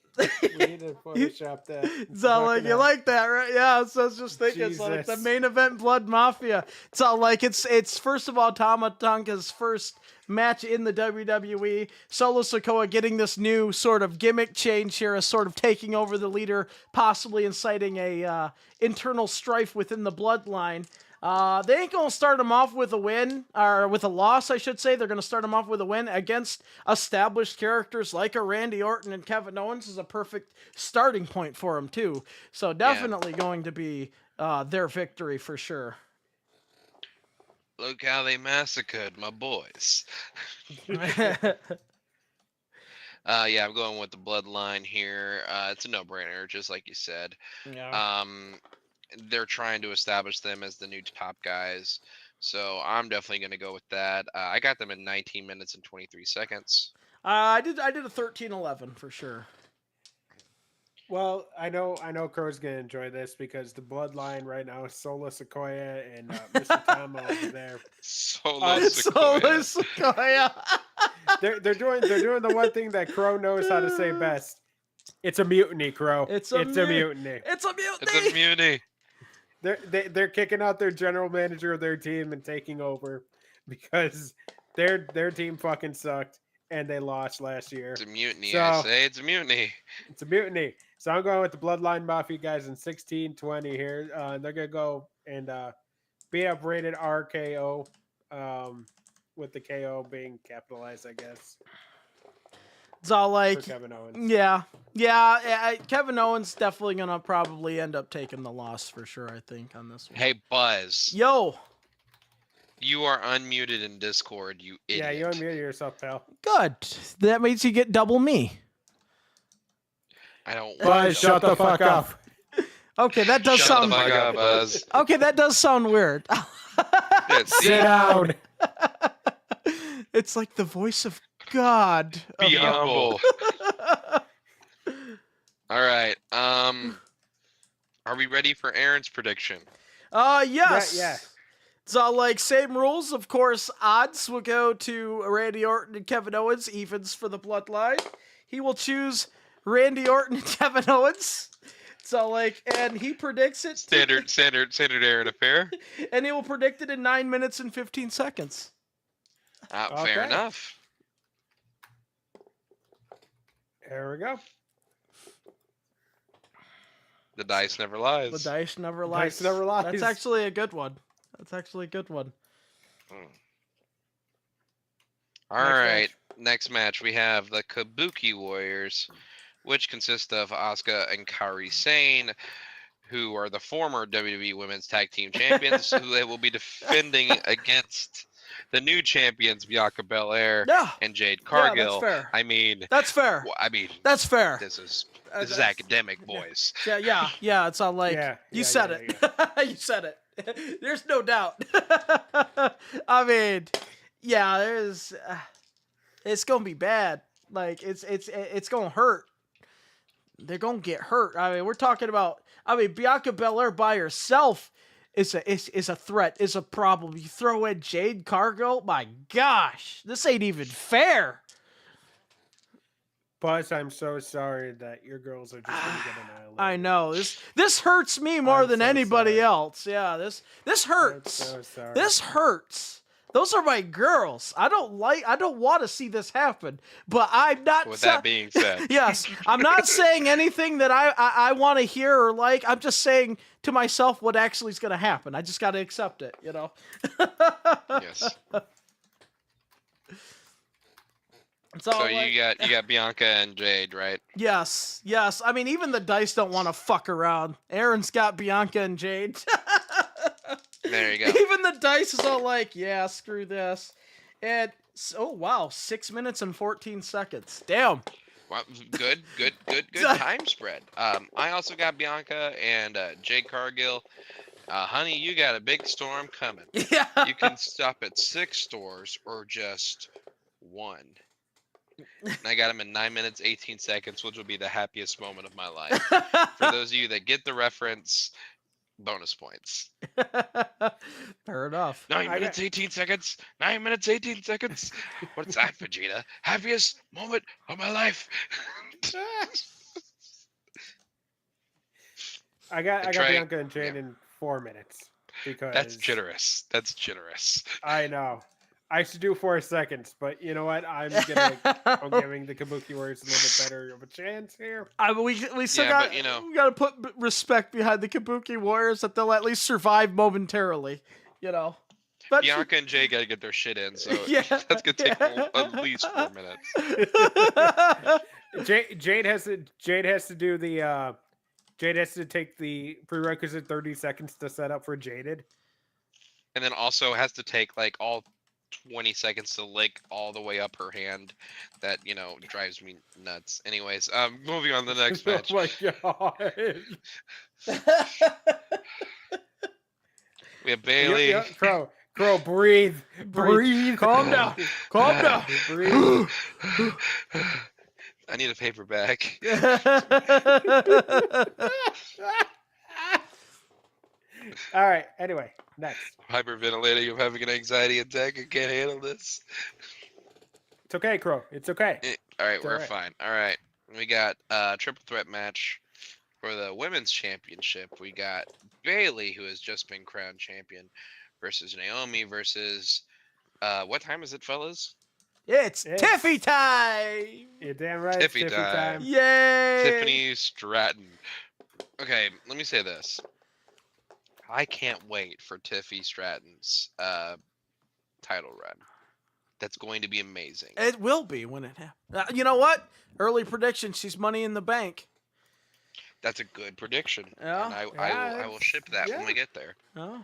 We need to Photoshop that. So like you like that, right? Yeah. So I was just thinking, it's like the Jesus. main event, Blood Mafia. So like it's first of all Tama Tonga's first match in the WWE. Solo Sikoa getting this new sort of gimmick change here, as sort of taking over the leader, possibly inciting a internal strife within the bloodline. They ain't gonna start him off with a win, or with a loss, I should say. They're gonna start him off with a win against established characters like a Randy Orton and Kevin Owens is a perfect starting point for him too. So definitely going to be their victory for sure. Look how they massacred my boys. Yeah, I'm going with the Bloodline here. It's a no-brainer, just like you said. Yeah. They're trying to establish them as the new top guys, so I'm definitely going to go with that. I got them in 19 minutes and 23 seconds. I did a 13-11 for sure. Well, I know Crow's gonna enjoy this because the bloodline right now is Solo Sequoia and Mr. Tama over there. Solo Solo Sequoia. Sequoia. They're doing the one thing that Crow knows how to say best. It's a mutiny, Crow. It's a mutiny. It's a mutiny. It's a mutiny. They're kicking out their general manager of their team and taking over because their team fucking sucked and they lost last year. It's a mutiny. So, I say it's a mutiny. It's a mutiny. So I'm going with the Bloodline Mafia guys in 16-20 here. They're gonna go and beat up rated RKO, with the KO being capitalized, I guess. It's all like, For Kevin Owens. yeah. Kevin Owens definitely gonna probably end up taking the loss for sure. I think on this one. Hey, Buzz. Yo, You are unmuted in Discord, you idiot. Yeah, you unmuted yourself, pal. good. That means you get double me. I don't Buzz, shut the fuck up. Okay, that does Shut sound. the fuck up, Buzz. Okay, that does sound weird. Yeah, see? Sit down. It's like the voice of God. Be humble. All right. Are we ready for Aaron's prediction? Yes. Yeah. So, like, same rules. Of course, odds will go to Randy Orton and Kevin Owens, evens for the bloodline. He will choose Randy Orton and Kevin Owens. So, like, and he predicts it. Standard Aaron affair. And he will predict it in 9 minutes and 15 seconds. Fair Okay. enough. There we go. The dice never lies. The dice never lies. Dice never lies. That's actually a good one. All right. Next match, we have the Kabuki Warriors, which consist of Asuka and Kairi Sane, who are the former WWE Women's Tag Team Champions, who they will be defending against the new champions, Bianca Belair Yeah. and Jade Yeah, Cargill. that's fair. I mean, That's fair. That's fair. this is That's- academic, boys. Yeah. It's all like you said it. You said it. There's no doubt. I mean, yeah. There's. It's gonna be bad. Like it's gonna hurt. They're gonna get hurt. I mean, we're talking about. I mean, Bianca Belair by herself is a threat, is a problem. You throw in Jade Cargill, my gosh, this ain't even fair. Buzz, I'm so sorry that your girls are just gonna get annihilated. I know this hurts me more than so anybody sorry. else. Yeah, this hurts. I'm so sorry. This hurts. Those are my girls. I don't want to see this happen. But I'm not. With that being said, yes, I'm not saying anything that I want to hear or like. I'm just saying to myself what actually is going to happen. I just got to accept it. You know. yes. So you got Bianca and Jade, right? Yes. I mean, even the dice don't want to fuck around. Aaron's got Bianca and Jade. There you go. Even the dice is all like, yeah, screw this. And oh wow, 6 minutes and 14 seconds. Damn. Well, good time spread. I also got Bianca and Jade Cargill. Honey, you got a big storm coming. Yeah. You can stop at 6 stores or just 1. And I got him in 9 minutes, 18 seconds, which will be the happiest moment of my life. For those of you that get the reference, bonus points. Fair enough. 9 minutes, 18 seconds. 9 minutes, 18 seconds. What's that, Vegeta? Happiest moment of my life. I got Bianca and Jade in 4 minutes because That's generous. I know. I should do 4 seconds, but you know what? I'm giving the Kabuki Warriors a little bit better of a chance here. We still got we got to put respect behind the Kabuki Warriors that they'll at least survive momentarily, you know. But Bianca and Jay got to get their shit in, so Yeah. that's gonna take at least 4 minutes. Jade has to do the Jade has to take the prerequisite 30 seconds to set up for Jaded. And then also has to take like all 20 seconds to lick all the way up her hand. That, drives me nuts. Anyways, moving on to the next match. Oh my god. We have Bailey. Yep, Crow, breathe. Calm down. Breathe. I need a paper bag. All right. Anyway, next. Hyperventilating. I'm having an anxiety attack. I can't handle this. It's okay, Crow. It's okay. All right, It's we're all right. fine. All right, we got a triple threat match for the women's championship. We got Bailey, who has just been crowned champion, versus Naomi versus. What time is it, fellas? It's Tiffy time. You're damn right. Tiffy Tiffy time. time. Yay! Tiffany Stratton. Okay, let me say this. I can't wait for Tiffy Stratton's title run. That's going to be amazing. It will be when it happens. You know what? Early prediction. She's Money in the Bank. That's a good prediction. Yeah. And I will ship that when we get there. Oh.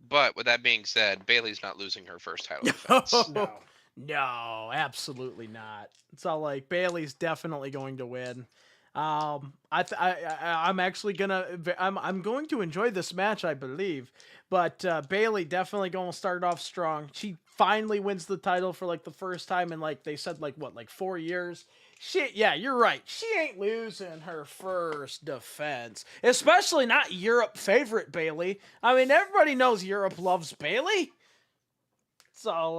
But with that being said, Bailey's not losing her first title defense. No. No, absolutely not. It's all like Bailey's definitely going to win. I'm actually I'm going to enjoy this match, I believe. But Bailey definitely going to start off strong. She finally wins the title for like the first time in like they said like 4 years. Yeah, you're right. She ain't losing her first defense, especially not Europe favorite Bailey. I mean, everybody knows Europe loves Bailey. So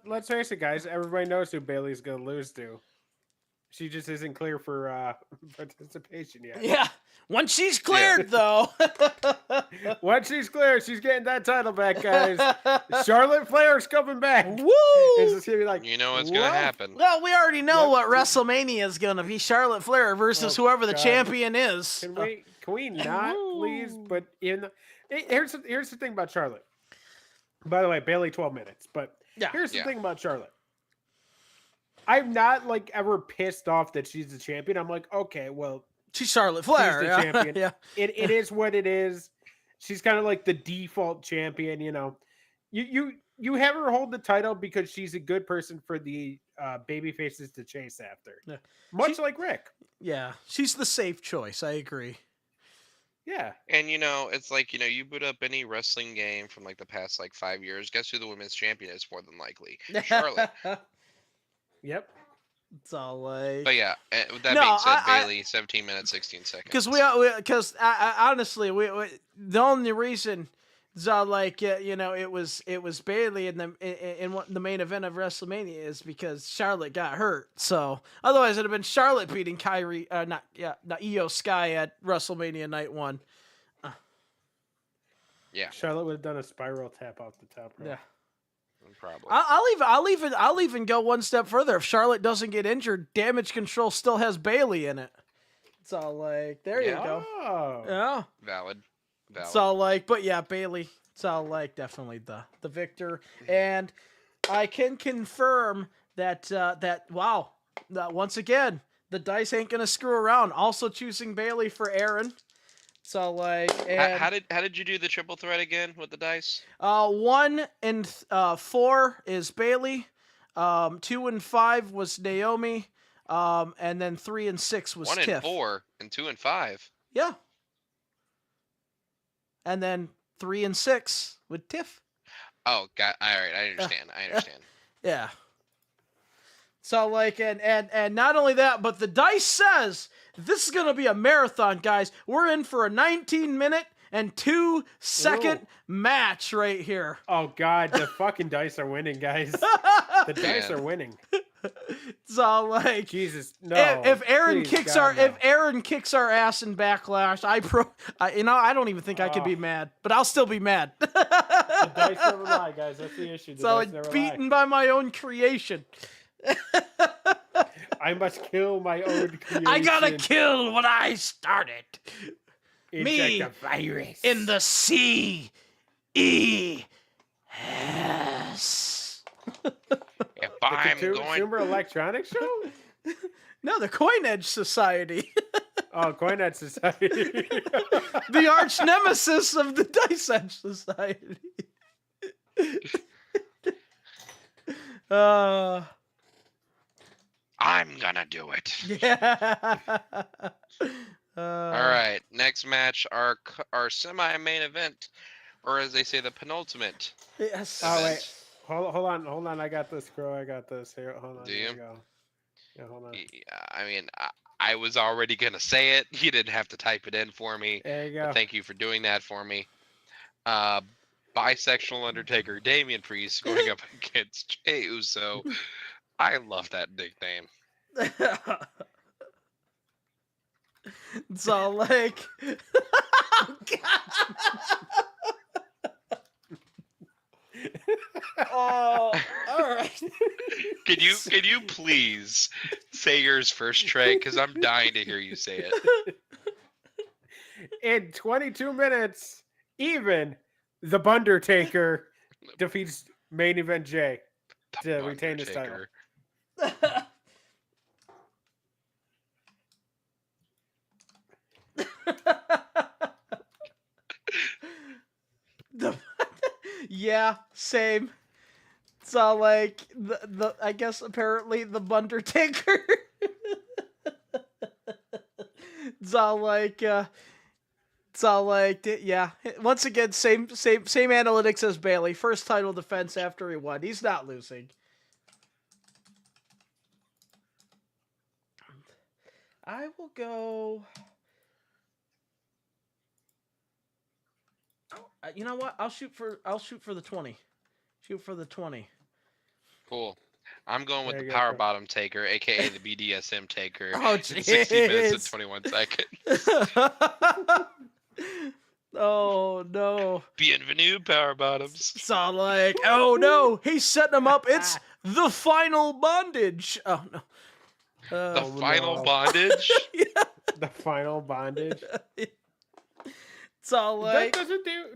let's face it, guys. Everybody knows who Bailey's gonna lose to. She just isn't clear for participation yet. yeah, once she's cleared though. Once she's clear, she's getting that title back, guys. Charlotte Flair's coming back. Woo! It's just gonna be like, You know what's going to happen. Well, we already know Yep. what WrestleMania is gonna be: Charlotte Flair versus Oh, whoever the God. champion is. Can we not, please? But here's the thing about Charlotte. By the way, Bailey 12 minutes. But Yeah. here's the Yeah. thing about Charlotte. I'm not like ever pissed off that she's the champion. I'm like, okay, well, She's Charlotte Flair. the yeah. champion. yeah. it is what it is. She's kind of like the default champion, you know. You have her hold the title because she's a good person for the baby faces to chase after. Yeah. Much like Rick. Yeah. She's the safe choice. I agree. Yeah. And it's like, you boot up any wrestling game from like the past like 5 years. Guess who the women's champion is more than likely? Charlotte. Yep. It's all like. But yeah, with that No, being said, I Bailey, 17 minutes, 16 seconds. Because honestly, we the only reason. So like it was Bailey in the main event of WrestleMania is because Charlotte got hurt. So otherwise it'd have been Charlotte beating not Io Sky at WrestleMania Night 1. Yeah, Charlotte would have done a spiral tap off the top rope. Yeah. probably. I'll even go one step further. If Charlotte doesn't get injured, Damage Control still has Bailey in it. It's all like there you go. Oh. Yeah. Valid. It's all like, but yeah, Bailey. It's all like definitely the victor, and I can confirm that once again the dice ain't gonna screw around. Also choosing Bailey for Aaron. So like, and How did you do the triple threat again with the dice? 1 and 4 is Bailey. 2 and 5 was Naomi. And then 3 and 6 was 1 Tiff. and 4 and 2 and 5. Yeah. And then 3 and 6 with Tiff. Oh, got all right. I understand. Yeah. So like, and not only that, but the dice says this is gonna be a marathon, guys. We're in for a 19-minute and 2-second match right here. Oh God, the fucking dice are winning, guys. The dice are winning. So like, Jesus, no. If Aaron Please, kicks God, our no. our ass in Backlash, I don't even think I could be mad, but I'll still be mad. The dice never lie, guys. That's the issue. The So dice never beaten lie. by my own creation. I must kill my own creation. I gotta kill what I started. Inject a virus In the CES. If I'm going, Tumor Electronics Show? No, the Coin Edge Society. Oh, Coin Edge Society. The arch nemesis of the Dice Edge Society. I'm gonna do it. Yeah. All right, next match, our semi-main event, or as they say, the penultimate. Yes. Oh, event. wait. Hold on. I got this, Crow. I got this. Here, hold on. Do Here you? we go. Yeah, hold on. Yeah, I mean, I was already gonna say it. You didn't have to type it in for me. There you But go. thank you for doing that for me. Bisexual Undertaker Damian Priest going up against Jey Uso. I love that nickname. So like, oh, all right. Can you please say yours first, Trey? Because I'm dying to hear you say it. In 22 minutes, even the Bundertaker defeats main event Jay to retain his title. Undertaker. Yeah, same. So like the I guess apparently the Bundertaker. So like yeah. Once again, same analytics as Bailey. First title defense after he won. He's not losing. I will go. You know what? I'll shoot for the 20. Shoot for the 20. Cool. I'm going with There the you go, power Trey. bottom taker, aka the BDSM taker. Oh, in 60 minutes and jeez. 21 seconds. Oh no. Bienvenue, power bottoms. So like, oh no, he's setting him up. It's the final bondage. Oh no. The Oh, final no. bondage. The final bondage. So like,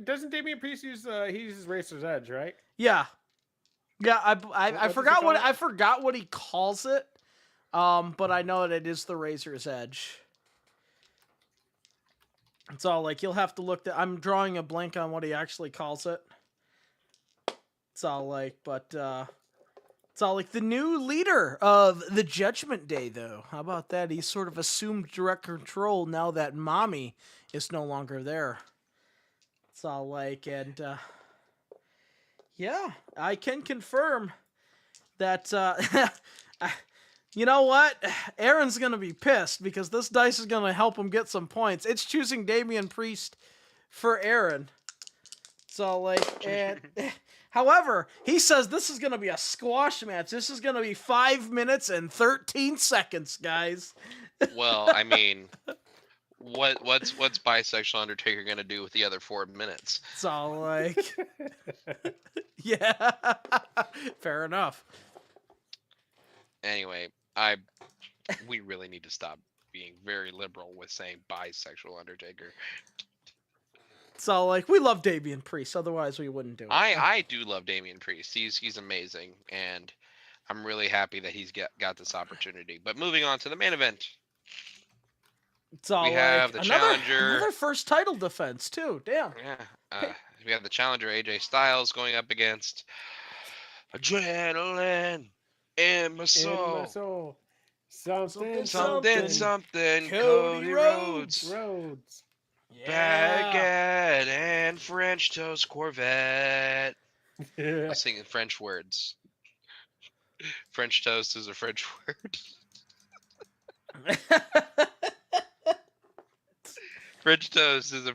Doesn't Damian Priest use he uses Racer's Edge, right? yeah. I does he forgot call it? I forgot what he calls it. But I know that it is the Razor's Edge. It's all like you'll have to look that I'm drawing a blank on what he actually calls it. It's all like, but it's all like the new leader of the Judgment Day, though. How about that? He's sort of assumed direct control now that Mommy is no longer there. It's all like, and yeah, I can confirm that You know what? Aaron's going to be pissed because this dice is going to help him get some points. It's choosing Damian Priest for Aaron. So, like, and however, he says this is going to be a squash match. This is going to be 5 minutes and 13 seconds, guys. Well, I mean, what's bisexual Undertaker gonna do with the other 4 minutes? So, like, yeah, fair enough. Anyway, we really need to stop being very liberal with saying bisexual Undertaker. So, like, we love Damian Priest. Otherwise, we wouldn't do it. I do love Damian Priest. He's amazing, and I'm really happy that he's got this opportunity. But moving on to the main event. So, we have the challenger. Another first title defense, too. Damn. Yeah. We have the challenger AJ Styles going up against Adrenaline in my soul. Something. Cody Rhodes. Baguette and French toast Corvette. Yeah. I'm singing French words. French toast is a French word. French toast is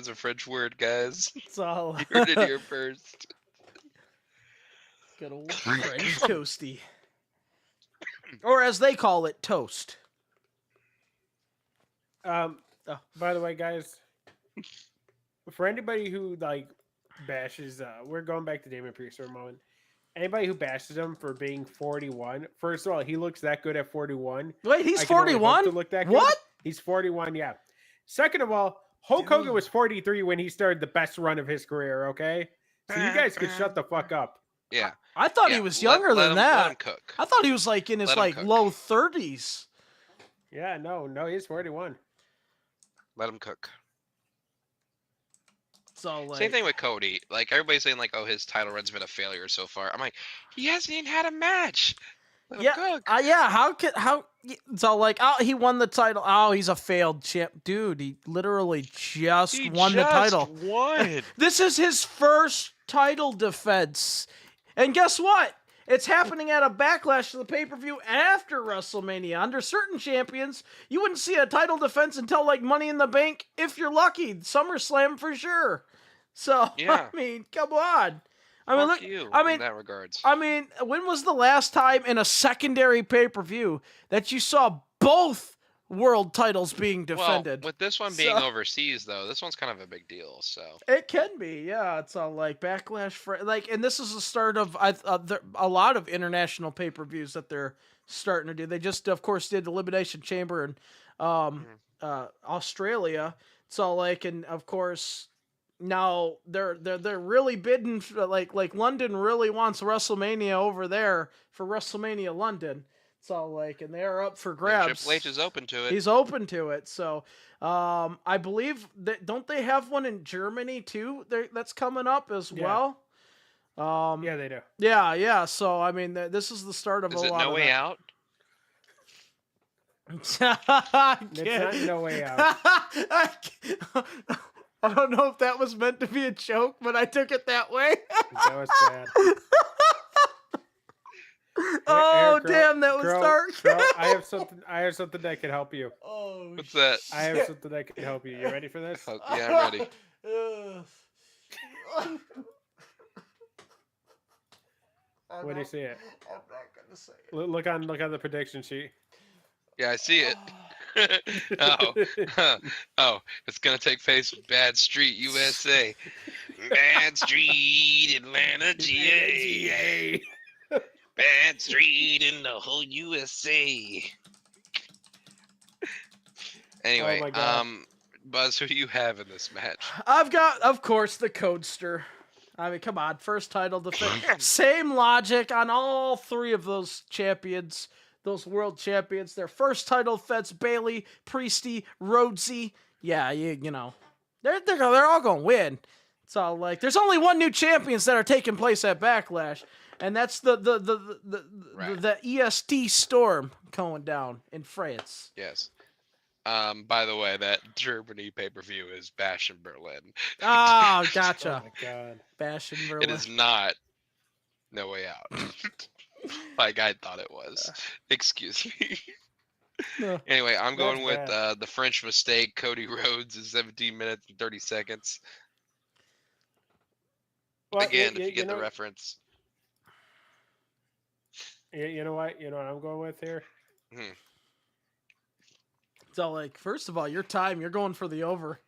a French word, guys. So, You heard it here first. good old French toasty. Or as they call it, toast. By the way, guys, for anybody who like bashes, we're going back to Damian Priest for a moment. Anybody who bashes him for being 41, first of all, he looks that good at 41. Wait, he's I can only hope 41? to look that good. What? He's 41, yeah. Second of all, Hulk Hogan was 43 when he started the best run of his career, okay? So you guys can shut the fuck up. Yeah. I thought he was younger than that. Let him cook. I thought he was like in his low 30s. Yeah, no, he's 41. Let him cook. So, like, Same thing with Cody. Like, everybody's saying, like, oh, his title run's been a failure so far. I'm like, he hasn't even had a match. Let him cook. Yeah, so, like, oh, he won the title. Oh, he's a failed champ. Dude, he literally just won the title. Won. This is his first title defense. And guess what? It's happening at a Backlash to the pay-per-view after WrestleMania. Under certain champions, you wouldn't see a title defense until, like, Money in the Bank, if you're lucky. SummerSlam for sure. So, Yeah. I mean, come on. I mean, Fuck look, you I mean, in that regards. I mean, when was the last time in a secondary pay-per-view that you saw both world titles being defended? Well, with this one being overseas, though, this one's kind of a big deal. So it can be, yeah. It's all like Backlash for and this is the start of a lot of international pay-per-views that they're starting to do. They just, of course, did Elimination Chamber in Australia. So like, and of course, now they're really bidding for, like London really wants WrestleMania over there for WrestleMania London. So like, and they're up for grabs. And Triple H is open to it. He's open to it. So I believe that, don't they have one in Germany too? That's coming up as well. Yeah, they do. Yeah. So I mean, this is the start of is a it lot No of Way that. Out? It's not No Way Out. I don't know if that was meant to be a joke, but I took it that way. That was bad. Oh, Girl, damn, that was dark. Girl, I have something that can help you. Oh, What's that? I have something that can help you. You ready for this? Oh, yeah, I'm ready. When do you see it? I'm not gonna say it. Look on the prediction sheet. Yeah, I see it. Oh, it's gonna take place in Bad Street, USA. Bad Street, Atlanta, GA. Bad Street in the whole USA. Anyway, Oh my God. Buzz, who do you have in this match? I've got, of course, the Codester. I mean, come on, first title defense. Same logic on all three of those champions, those world champions. Their first title defense: Bailey, Priesty, Rhodesy. Yeah, you know, they're all gonna win. It's all like, there's only one new champions that are taking place at Backlash, and that's the EST Storm going down in France. Yes. By the way, that Germany pay-per-view is Bash in Berlin. Oh, gotcha. Oh my God. Bash in Berlin. It is not No Way Out. Like I thought it was. Excuse me. No. Anyway, I'm going with bad. the French mistake. Cody Rhodes is 17 minutes and 30 seconds. Well, Again, if you get the reference. you know what? You know what I'm going with here. Hmm. So, like, first of all, your time, you're going for the over.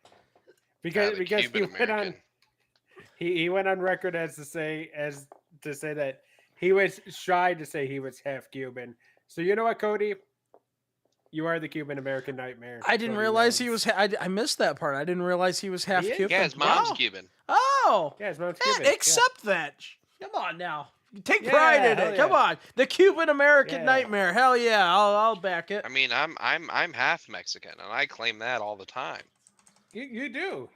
Because The because Cuban American. he went on record as to say that he was shy to say he was half Cuban. So you know what, Cody? You are the Cuban American nightmare. I didn't Cody realize he Rhodes. was. I missed that part. I didn't realize he was half He is. Cuban. Yeah, his mom's Wow. Cuban. Oh, Yeah, his mom's yeah, Cuban. accept that. Come on now. Take Yeah, pride in hell it. Come yeah. on. The Cuban American Yeah. nightmare. Hell yeah. I'll back it. I mean, I'm half Mexican, and I claim that all the time. You do.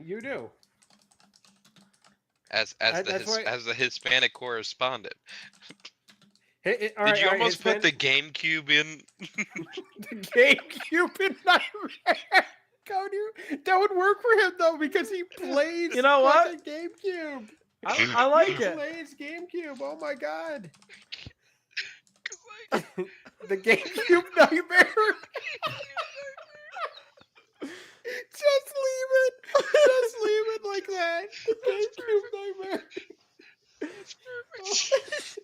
As That's why. as the Hispanic correspondent. All Did right, you all right, almost put the Hispanic- GameCube in? the GameCube nightmare? Cody, that would work for him though because he plays. You know what? fucking GameCube. I like He it. plays GameCube. Oh my god. 'Cause, like, The GameCube nightmare. Just leave it. Just leave it like that. The GameCube nightmare. it's perfect.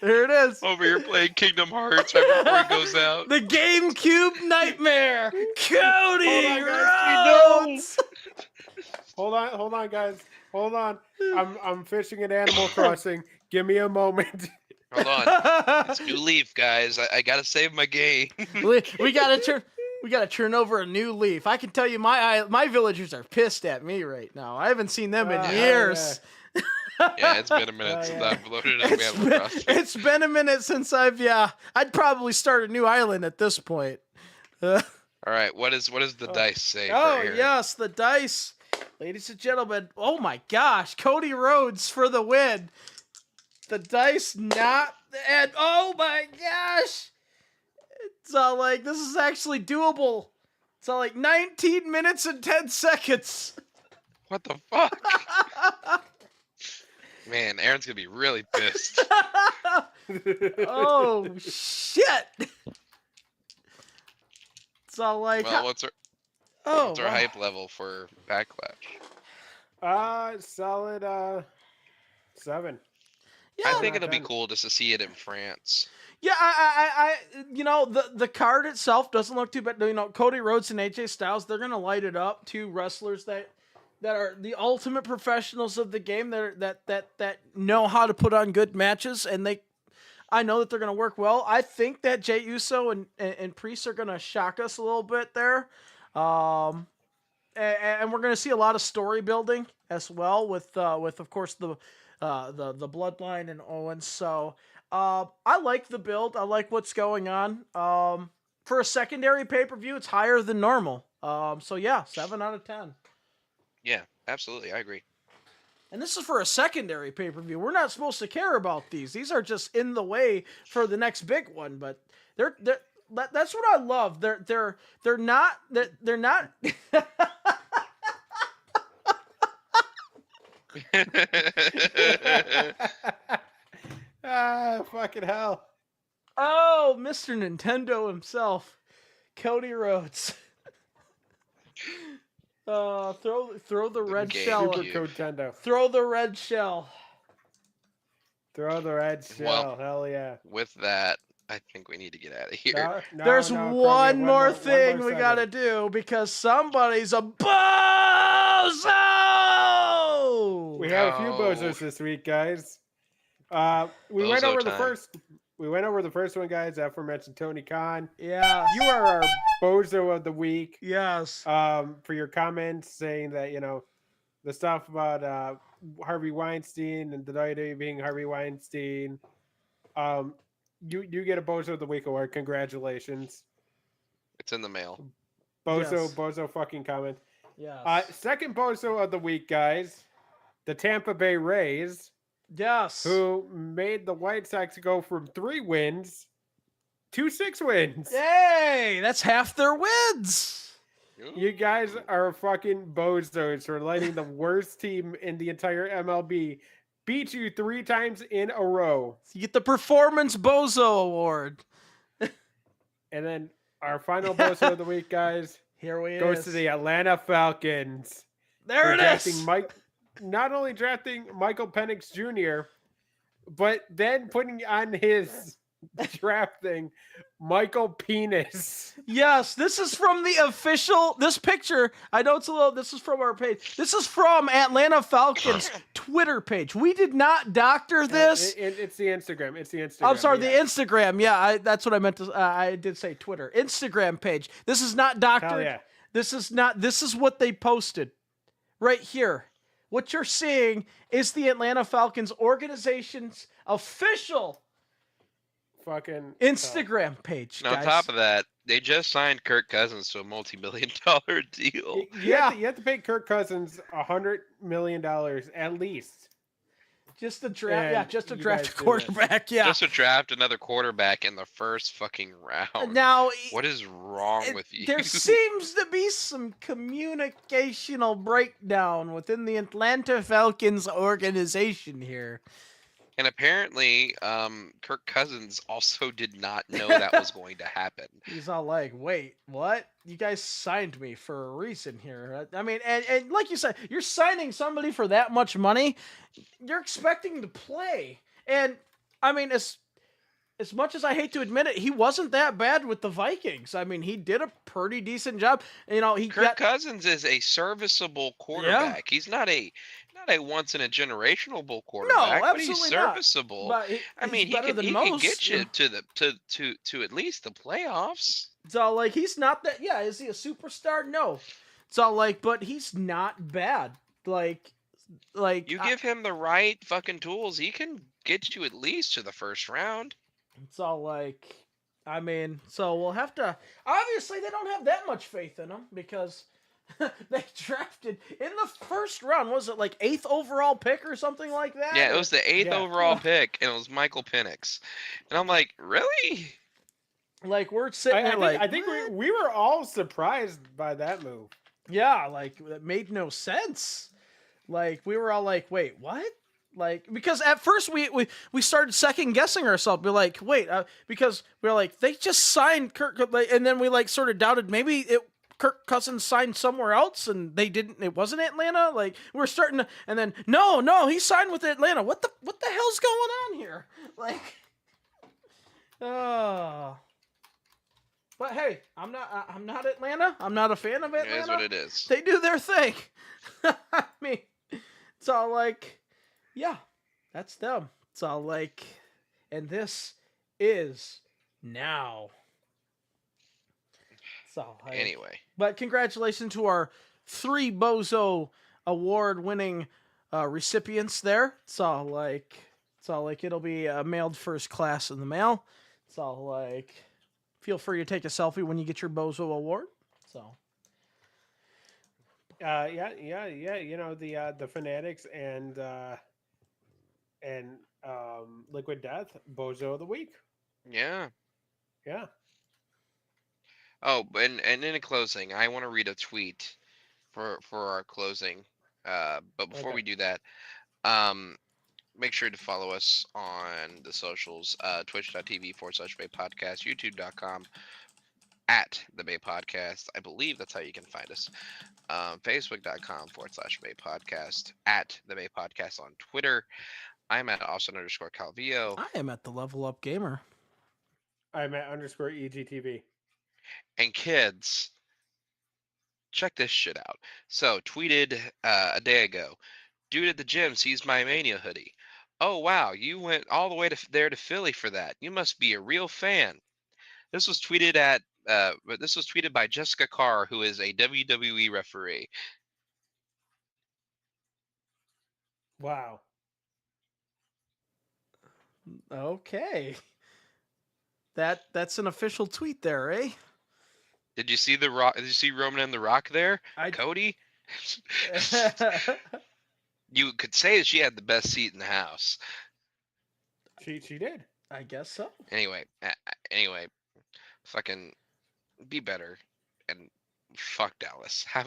There it is. Over here playing Kingdom Hearts right before he goes out. The GameCube nightmare. Cody Hold on, guys. Rhodes. Hold on, guys. Hold on. I'm fishing at Animal Crossing. Give me a moment. Hold on. It's New Leaf, guys. I gotta save my game. we gotta turn over a new leaf. I can tell you, my villagers are pissed at me right now. I haven't seen them in Oh, years. Yeah, it's been a minute Oh, since yeah. I've loaded up Animal Crossing. It's been a minute since I'd probably start a new island at this point. All right, what does the dice say? Oh for here? yes, the dice, ladies and gentlemen. Oh my gosh, Cody Rhodes for the win. The dice not and oh my gosh, it's all like this is actually doable. It's all like 19 minutes and 10 seconds. What the fuck? Man, Aaron's gonna be really pissed. Oh shit! It's all like Well, what's our oh what's our wow. hype level for Backlash? Solid 7. Yeah, I think Not it'll be 10. cool just to see it in France. yeah. I you know, the card itself doesn't look too bad. You know, Cody Rhodes and AJ Styles, they're gonna light it up. Two wrestlers that are the ultimate professionals of the game. That know how to put on good matches, and I know that they're gonna work well. I think that Jey Uso and Priest are gonna shock us a little bit there. And we're going to see a lot of story building as well with of course the bloodline and Owens. So I like the build. I like what's going on. For a secondary pay-per-view, it's higher than normal. So yeah, 7 out of 10. Yeah, absolutely, I agree. And this is for a secondary pay-per-view. We're not supposed to care about these. These are just in the way for the next big one. But that's what I love. They're not. Fucking hell. Oh, Mr. Nintendo himself, Cody Rhodes. Throw the red Game shell. Super Cube. Nintendo. Throw the red shell. Throw the red shell. Well, Hell yeah. With that, I think we need to get out of here. There's Crow, we have one more thing more we segment. gotta do because somebody's a bozo. We have a few No. bozos this week, guys. We went Bozo over the time. first. We went over the first one, guys. Aforementioned Tony Khan. Yeah. You are our bozo of the week. Yes. For your comments saying that the stuff about Harvey Weinstein and the WWE being Harvey Weinstein. You get a bozo of the week award. Congratulations, It's in the mail. bozo Yes. bozo fucking comment. Yes. Second bozo of the week, guys. The Tampa Bay Rays, Yes. who made the White Sox go from 3 wins to 6 wins. Hey, that's half their wins. You guys are fucking bozos for letting the worst team in the entire MLB beat you 3 times in a row. You get the Performance Bozo Award. And then our final bozo of the week, guys, Here we goes is. to the Atlanta Falcons. There it is. Not only drafting Michael Penix Jr., but then putting on his drafting Michael Penis. Yes, this is from the official. This picture, I know it's a little. This is from our page. This is from Atlanta Falcons Twitter page. We did not doctor this. It's the Instagram. It's the Instagram. I'm sorry, the Instagram. Yeah, that's what I meant to. I did say Twitter. Instagram page. This is not doctored. Hell yeah. This is not. This is what they posted right here. What you're seeing is the Atlanta Falcons organization's official fucking Instagram page. And on top of that, they just signed Kirk Cousins to a multi-million-dollar deal. You have to pay Kirk Cousins $100 million at least. Just to draft, And just to you draft guys a do quarterback. Yeah. Just to draft another quarterback in the first fucking round. Now, What is wrong with you? there seems to be some communicational breakdown within the Atlanta Falcons organization here. And apparently, Kirk Cousins also did not know that was going to happen. He's all like, wait, what? You guys signed me for a reason here. I mean, and like you said, you're signing somebody for that much money. You're expecting to play. And, I mean, as much as I hate to admit it, he wasn't that bad with the Vikings. I mean, he did a pretty decent job. You know, Kirk Cousins is a serviceable quarterback. Yeah. He's not a once in a generational quarterback, but he's serviceable. But I mean, he can get you to at least the playoffs. It's all like he's not that. Yeah, is he a superstar? No. It's all like, but he's not bad. Like you give him the right fucking tools, he can get you at least to the first round. It's all like, I mean, so we'll have to. Obviously, they don't have that much faith in him because they drafted in the first round. Was it like 8th overall pick or something like that? Yeah, it was the 8th overall pick, and it was Michael Penix. And I'm like, really? Like we're sitting there, I think we were all surprised by that move. Yeah, like it made no sense. Like we were all like, wait, what? Like, because at first we started second guessing ourselves. We're like, wait, because we were like, they just signed Kirk, and then we like sort of doubted maybe Kirk Cousins signed somewhere else and they didn't. It wasn't Atlanta. Like we're starting to, and then no, he signed with Atlanta. What the hell's going on here? Like, but hey, I'm not Atlanta. I'm not a fan of Atlanta. It is what it is. They do their thing. I mean, it's all like, yeah, that's them. It's all like, and this is now. So anyway, but congratulations to our 3 Bozo award-winning recipients there. It's all like it'll be mailed first class in the mail. It's all like, feel free to take a selfie when you get your Bozo award. So. Yeah. You know, the Fanatics and Liquid Death Bozo of the week. Yeah. Yeah. Oh, and in closing, I want to read a tweet for our closing. But before we do that, make sure to follow us on the socials, twitch.tv/Bay Podcast, youtube.com @the Bay Podcast. I believe that's how you can find us. Facebook.com/Bay Podcast, @the Bay Podcast on Twitter. I'm at Austin_Calvillo. I am at the Level Up Gamer. I'm at _EGTV. And kids, check this shit out. So, tweeted a day ago, dude at the gym sees my Mania hoodie. Oh wow, you went all the way to Philly for that. You must be a real fan. This was tweeted by Jessica Carr, who is a WWE referee. Wow. Okay. That's an official tweet there, eh? Did you see the Rock? Did you see Roman and the Rock there? Cody? You could say that she had the best seat in the house. She did. I guess so. Anyway, fucking be better and fuck Dallas. Have a